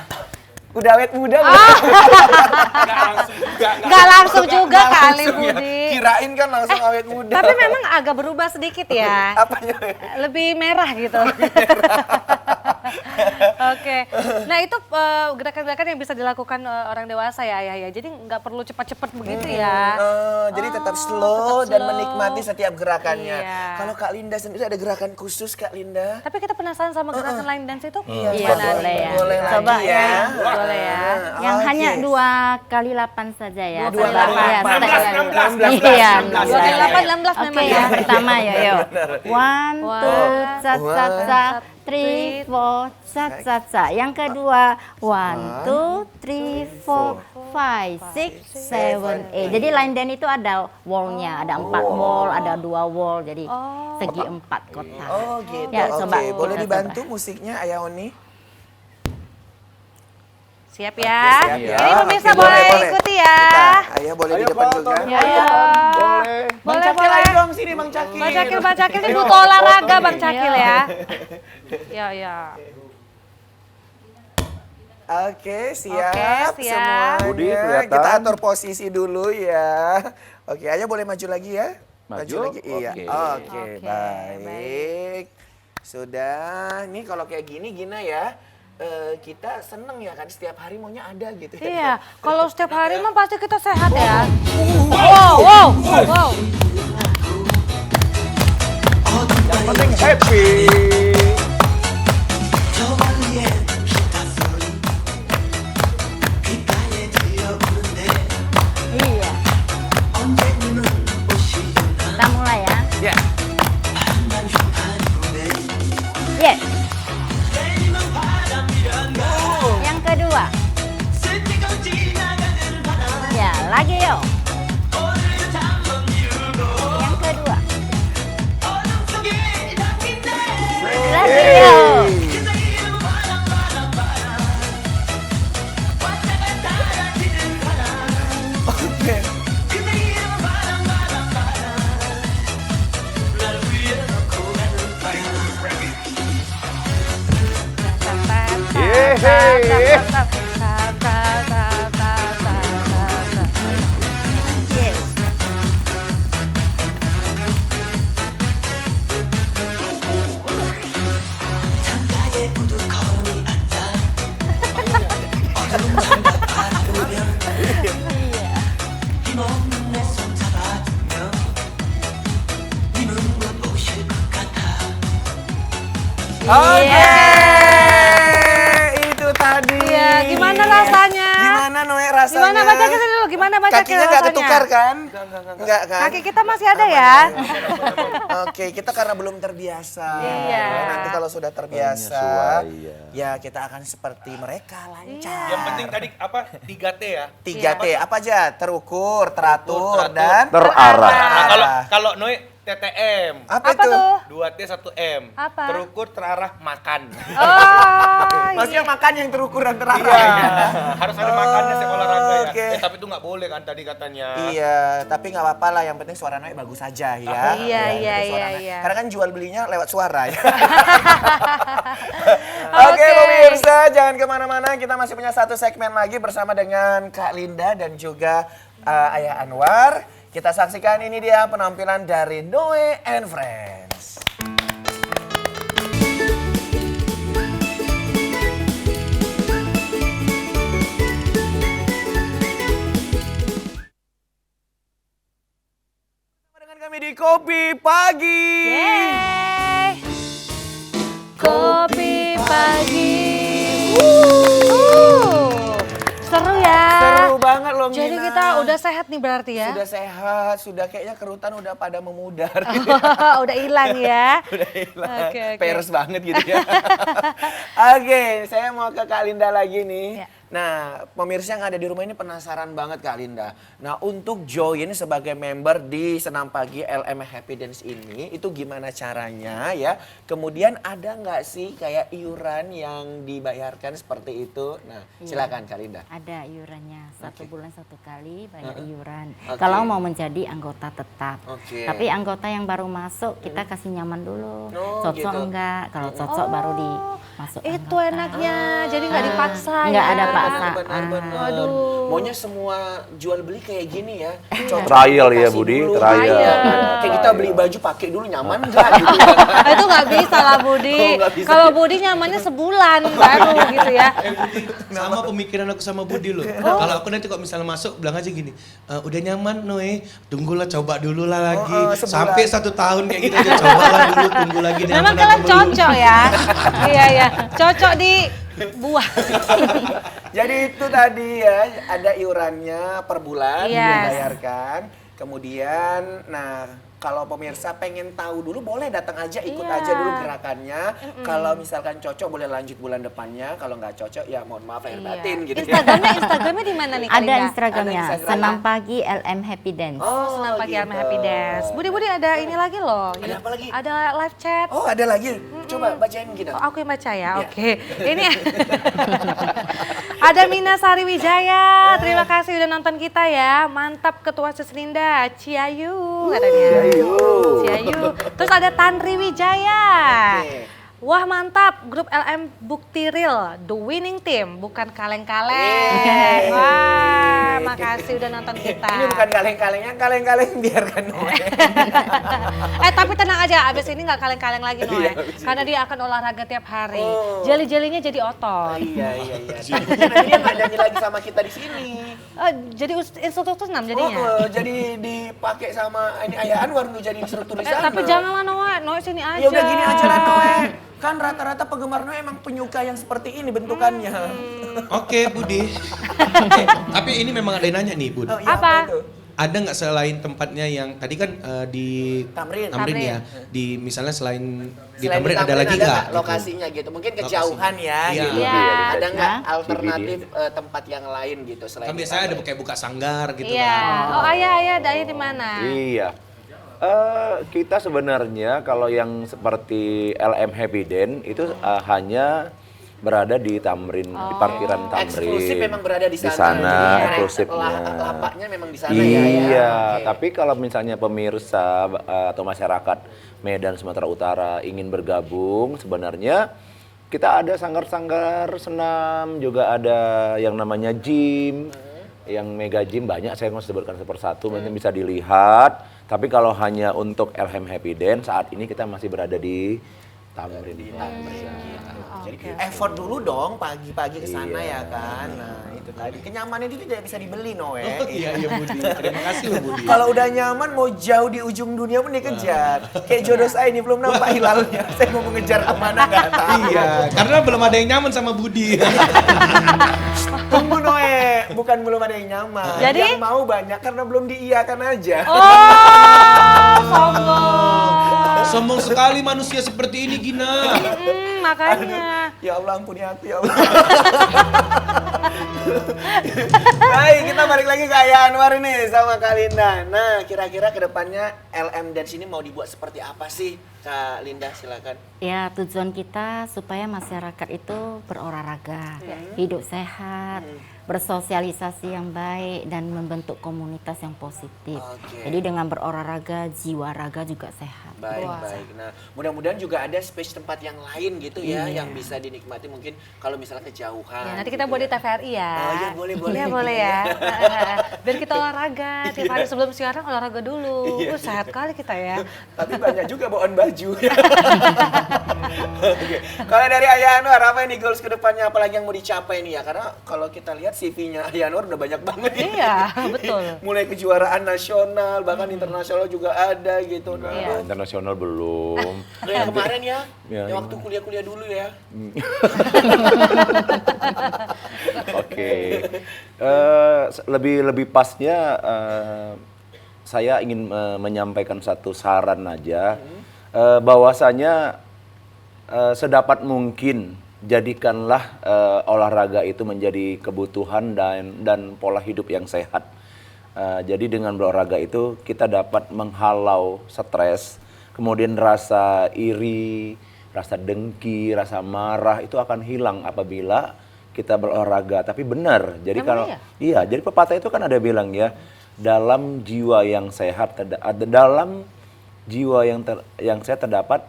Udah awet muda belum?
Nggak langsung juga kali
Langsung ya.
Budi.
Kirain kan langsung awet muda.
Tapi memang agak berubah sedikit ya.
Apanya?
Lebih merah gitu. Oke. Nah itu gerakan-gerakan yang bisa dilakukan orang dewasa ya Ayah ya. Jadi nggak perlu cepat-cepat begitu ya.
Jadi tetap slow
tetap
dan
slow.
menikmati setiap gerakannya.
Iya.
Kalau Kak Linda sendiri ada gerakan khusus Kak Linda?
Tapi kita penasaran sama gerakan line dance itu?
Iya,
Gimana
boleh
nih?
ya.
Boleh
Coba
lagi ya.
Boleh ya.
Yang
Oke.
hanya 2 kali 8 saja ya.
Dua kali
Ya,
8.
step. Iya,
2 kali 8, 16
Oke,
memang ya.
yang pertama ya, yuk. 1, 2, sat, sat, sat, 3, 4, sat, sat, sat. Yang kedua, 1, 2, 3, 4, 5, 6, 7, 8. Jadi line dance itu ada wall-nya, ada 4 wall, ada 2 wall, jadi segi 4 kotak.
Oh gitu,
Ya,
oke.
coba
Boleh
kita
dibantu musiknya Ayah Oni?
Siap ya.
Siap ya.
Ini pemirsa
Oke,
boleh ikuti ya.
Ayah boleh di
Ayo,
depan
Pak
juga.
Tony.
Ayo.
Boleh.
Bang
Boleh,
Cakil
boleh.
ayo dong sini Bang Cakil.
Bang Cakil ini butuh olahraga Bang Cakil ya. Ya.
Oke, siap,
Oke, siap.
semuanya.
Budi, kelihatan.
Kita atur posisi dulu ya. Oke, Ayah boleh maju lagi ya?
Maju?
lagi, iya.
Oke.
Oke,
Oke,
baik. Sudah, nih kalau kayak gini Gina ya, kita seneng ya kan setiap hari maunya ada gitu ya.
Iya, kalau setiap hari mah pasti kita sehat ya. Wow.
Yang penting happy.
Iya. Kita mulai ya.
Ya.
Yes. Yang kedua. Ya, lagi yuk. Yang kedua. Lagi yuk. Yes.
Oke. Itu tadi.
Iya, gimana rasanya?
Gimana Noe rasanya?
Gimana baca kita dulu? Gimana baca kita
Kakinya nggak
rasanya?
ketukar kan? Enggak kan?
Kaki kita masih ada ya.
Oke, kita karena belum terbiasa.
Iya.
Nanti kalau sudah terbiasa,
Penyesuaian.
ya kita akan seperti mereka lancar.
Yang penting tadi apa 3T ya.
3T apa aja? Terukur, teratur, dan
Terarah.
Nah, kalau Noe TTM.
apa,
Apa
itu?
tuh?
2T 1M.
Apa?
Terukur, terarah, makan.
Oh,
Maksudnya makan yang terukur dan terarah.
Iya. Harus ada makannya setiap olahraga ya.
Oke.
Tapi itu nggak boleh kan tadi katanya.
Iya, tapi nggak apa-apa lah. Yang penting suara Noe bagus aja ya.
Iya,
Yang
iya,
penting suara
iya,
Noe.
iya.
Karena kan jual belinya lewat suara ya.
Oke.
Oke pemirsa, jangan kemana-mana. Kita masih punya satu segmen lagi bersama dengan Kak Linda dan juga Ayah Anwar. Kita saksikan ini dia penampilan dari Noe and Friends. Bersama dengan kami di Kopi Pagi.
Yeay. Kopi pagi. Seru ya.
Seru banget loh
Jadi
Gina.
kita udah sehat nih berarti ya?
Sudah sehat, sudah kayaknya kerutan udah pada memudar.
Udah hilang ya?
Udah hilang.
Oke.
Peres banget gitu ya. Oke, saya mau ke Kak Linda lagi nih.
Ya.
Nah, pemirsa yang ada di rumah ini penasaran banget Kak Linda. Nah, untuk join sebagai member di Senam Pagi LM Happy Dance ini, itu gimana caranya ya? Kemudian ada nggak sih kayak iuran yang dibayarkan seperti itu? Nah, silakan Kak Linda.
Ada iurannya, 1 bulan 1 kali bayar iuran.
Oke.
Kalau mau menjadi anggota tetap.
Oke.
Tapi anggota yang baru masuk kita kasih nyaman dulu.
Oh,
Cocok
gitu.
enggak? Kalau cocok baru dimasuk
Itu
anggota.
enaknya, jadi nggak dipaksa
Nggak
ya?
ada paksaan.
Benar-benar.
Waduh.
Maunya semua jual beli kayak gini ya.
Trial ya,
Kasih
Budi,
dulu.
trial.
Iya.
Trial.
Kayak kita beli baju pakai dulu nyaman enggak gitu.
Itu nggak bisa lah Budi.
Oh, nggak bisa.
Kalau Budi nyamannya sebulan baru gitu ya.
Sama pemikiran aku sama Budi loh. Kalau aku nanti kok misalnya masuk bilang aja gini, udah nyaman Noe, tunggulah coba dulu lah lagi.
sebulan.
Sampai 1 tahun kayak gitu aja coba lah dulu, tunggu lagi.
Memang
nyaman
kalian
apa belum.
cocok ya. Iya ya, cocok di buah.
Jadi itu tadi ya, ada iurannya per bulan
Yes.
dibayarkan. Kemudian, nah kalau pemirsa pengen tahu dulu boleh datang aja ikut
Iya.
aja dulu gerakannya. Kalau misalkan cocok boleh lanjut bulan depannya. Kalau nggak cocok ya mohon maaf lahir batin gitu ya.
Instagramnya di mana nih Kak
Ada
Linda?
Instagramnya,
Ada Instagram.
Senam Pagi LM Happy Dance.
Oh,
Senam Pagi
gitu.
sama Happy Dance. Budi ada ini lagi loh.
Ada apa lagi?
Ada live chat.
Oh ada lagi, coba bacain kita.
Oh, aku yang baca ya,
Iya.
oke. Ini ada Mina Sari Wijaya, terima kasih udah nonton kita ya. Mantap Ketua Seslinda, Ciayu katanya. Ciayu. Terus ada Tanri Wijaya.
Oke.
Wah mantap, grup LM Bukti Real, the winning team, bukan kaleng-kaleng. Wah, makasih udah nonton kita.
Ini bukan kaleng-kalengnya, kaleng-kaleng biarkan Noe.
Tapi tenang aja, abis ini nggak kaleng-kaleng lagi Noe.
Iya, abis ini.
Karena dia akan olahraga tiap hari.
Oh.
Jeli-jelinya jadi otot.
Iya. Tapi nanti dia nggak nyanyi lagi sama kita di sini.
Jadi instruktur senam jadinya.
Jadi dipakai sama ini Ayah Anwar untuk jadi instruktur di sana.
Tapi janganlah Noe sini aja.
Ya udah gini aja lah Noe. Kan rata-rata penggemar Noe emang penyuka yang seperti ini bentukannya.
Oke Budi. Tapi ini memang ada yang nanya nih Bud.
Oh, iya,
Apa?
itu?
Ada nggak selain tempatnya yang tadi kan di
Tamrin.
ya, di misalnya selain di
Selain
Tamrin ada lagi nggak? gitu?
lokasinya gitu? Mungkin kejauhan ya.
Iya.
Gitu.
Iya.
Ada nggak
Ya.
alternatif tempat yang lain gitu selain
Kan
di
biasanya ada
Tamrin?
kayak buka sanggar gitu
Iya.
kan.
Oh ayah di mana?
Iya. Kita sebenarnya kalau yang seperti LM Happy Dance itu hanya berada di Tamrin, di parkiran Tamrin.
Eksklusif memang berada di sana.
Di sana,
Jadi,
eksklusifnya.
Lapaknya memang di sana
Iya,
ya. Oke.
tapi kalau misalnya pemirsa atau masyarakat Medan Sumatera Utara ingin bergabung, sebenarnya kita ada sanggar-sanggar senam, juga ada yang namanya gym, yang mega gym banyak, saya nggak usah sebutkan satu persatu, mungkin bisa dilihat. Tapi kalau hanya untuk LM Happy Dance, saat ini kita masih berada di Tamrin.
Jadi effort dulu dong pagi-pagi ke sana
Iya.
ya kan. Nah, itu tadi. Kenyamanan itu tidak bisa dibeli Noe.
Oh iya Budi. Terima kasih loh Budi.
Kalau udah nyaman mau jauh di ujung dunia pun dikejar. Kayak jodoh saya ini belum nampak hilalnya. Saya mau mengejar kemana nggak tahu.
Iya, karena belum ada yang nyaman sama Budi.
Tunggu Noe, bukan belum ada yang nyaman.
Jadi?
Yang mau banyak karena belum diiyakan aja.
Oh, sombong.
Sombong sekali manusia seperti ini Gina.
Makanya.
Ya Allah ampuni aku ya Allah. Baik, kita balik lagi ke Ayah Anwar ini sama Kak Linda. Nah, kira-kira kedepannya LM Dance ini mau dibuat seperti apa sih? Kak Linda silakan.
Ya, tujuan kita supaya masyarakat itu berolahraga, hidup sehat, bersosialisasi yang baik dan membentuk komunitas yang positif.
Oke.
Jadi dengan berolahraga, jiwa raga juga sehat.
Baik. Nah, mudah-mudahan juga ada space tempat yang lain gitu ya, yang bisa dinikmati mungkin kalau misalnya kejauhan.
Ya, nanti kita
gitu
buat di
ya.
TVRI ya.
Oh iya, boleh.
Iya boleh ya. Biar kita olahraga, tiap hari sebelum siaran olahraga dulu. Sehat kali kita ya.
Tapi banyak juga bawaan baju. Oke. Kalau dari Ayah Anwar, apa ini goals kedepannya, apalagi yang mau dicapai nih ya? Karena kalau kita lihat CV-nya Ayah Anwar udah banyak banget.
Iya, betul.
Mulai kejuaraan nasional, bahkan internasional juga ada gitu. Nah,
Iya.
Internasional belum.
Lo yang kemarin ya,
Ya,
yang waktu kuliah-kuliah dulu ya.
Oke. Oke. Lebih pasnya saya ingin menyampaikan satu saran aja, bahwasanya sedapat mungkin jadikanlah olahraga itu menjadi kebutuhan dan pola hidup yang sehat. Jadi dengan berolahraga itu kita dapat menghalau stres, kemudian rasa iri, rasa dengki, rasa marah itu akan hilang apabila kita berolahraga. Tapi benar, jadi
Emang
kalau
iya?
iya, jadi pepatah itu kan ada bilang ya, dalam jiwa yang sehat dalam jiwa yang sehat terdapat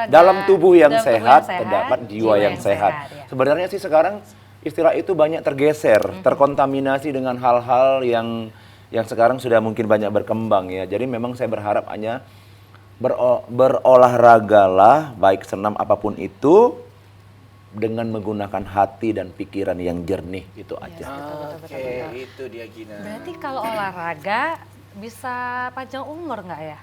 dalam tubuh yang sehat terdapat jiwa yang sehat.
Ya.
Sebenarnya sih sekarang istilah itu banyak tergeser, terkontaminasi dengan hal-hal yang sekarang sudah mungkin banyak berkembang ya. Jadi memang saya berharap hanya berolahragalah, baik senam apapun itu, dengan menggunakan hati dan pikiran yang jernih, itu aja.
Oke, itu dia Gina.
Berarti kalau olahraga bisa panjang umur nggak ya?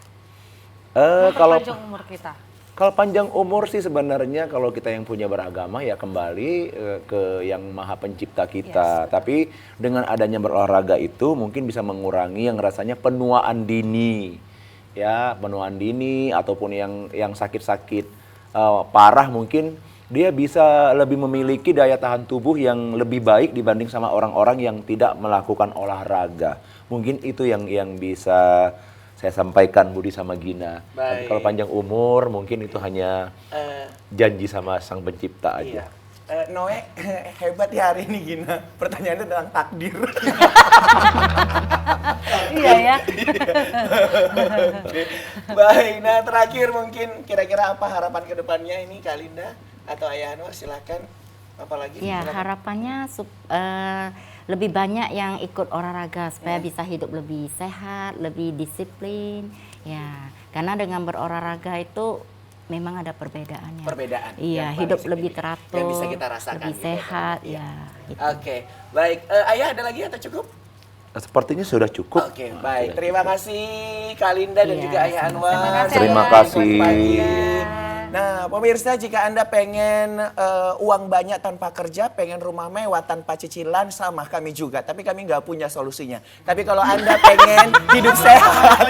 Kalau
Panjang umur kita.
Kalau panjang umur sih sebenarnya kalau kita yang punya beragama ya kembali ke yang Maha Pencipta kita. Tapi dengan adanya berolahraga itu mungkin bisa mengurangi yang rasanya penuaan dini. Ya, penuaan dini ataupun yang sakit-sakit parah mungkin dia bisa lebih memiliki daya tahan tubuh yang lebih baik dibanding sama orang-orang yang tidak melakukan olahraga. Mungkin itu yang bisa saya sampaikan Budi sama Gina. Tapi kalau panjang umur mungkin itu hanya janji sama Sang Pencipta aja.
Noe, hebat ya hari ini Gina. Pertanyaannya tentang takdir.
Iya ya.
Baik, nah terakhir mungkin kira-kira apa harapan ke depannya ini Kak Linda atau Ayah Anwar, silakan. Apalagi?
Ya,
Silakan.
harapannya lebih banyak yang ikut olahraga supaya bisa hidup lebih sehat, lebih disiplin. Ya, karena dengan berolahraga itu memang ada perbedaannya.
Perbedaan.
Iya,
yang
hidup
paling
lebih
signifikan,
teratur,
yang bisa kita rasakan
lebih
gitu,
sehat,
Iya.
ya. Gitu.
Oke, baik. Ayah ada lagi atau cukup?
Sepertinya sudah cukup.
Oke, baik. Terima kasih Kak Linda dan
Iya,
juga Ayah Anwar.
Terima
Selamat
kasih.
pagi. Nah, pemirsa, jika Anda pengen uang banyak tanpa kerja, pengen rumah mewah tanpa cicilan, sama kami juga. Tapi kami nggak punya solusinya. Tapi kalau Anda pengen hidup sehat,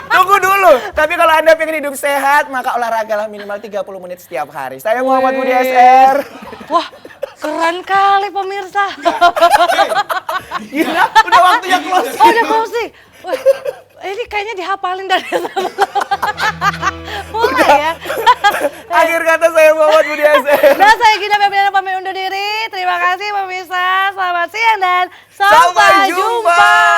tunggu dulu. Tapi kalau Anda pengen hidup sehat, maka olahragalah minimal 30 menit setiap hari. Saya Muhammad Budi SR.
Wah, keren kali pemirsa.
Gila, udah waktunya closing.
Oh, udah closing. Wah, ini kayaknya dihafalin dari murah ya.
Akhir kata saya Muhammad Budi SR.
Dan saya Gina Febriana pamit undur diri. Terima kasih pemirsa. Selamat siang dan
Sampai
sampai
jumpa.
jumpa.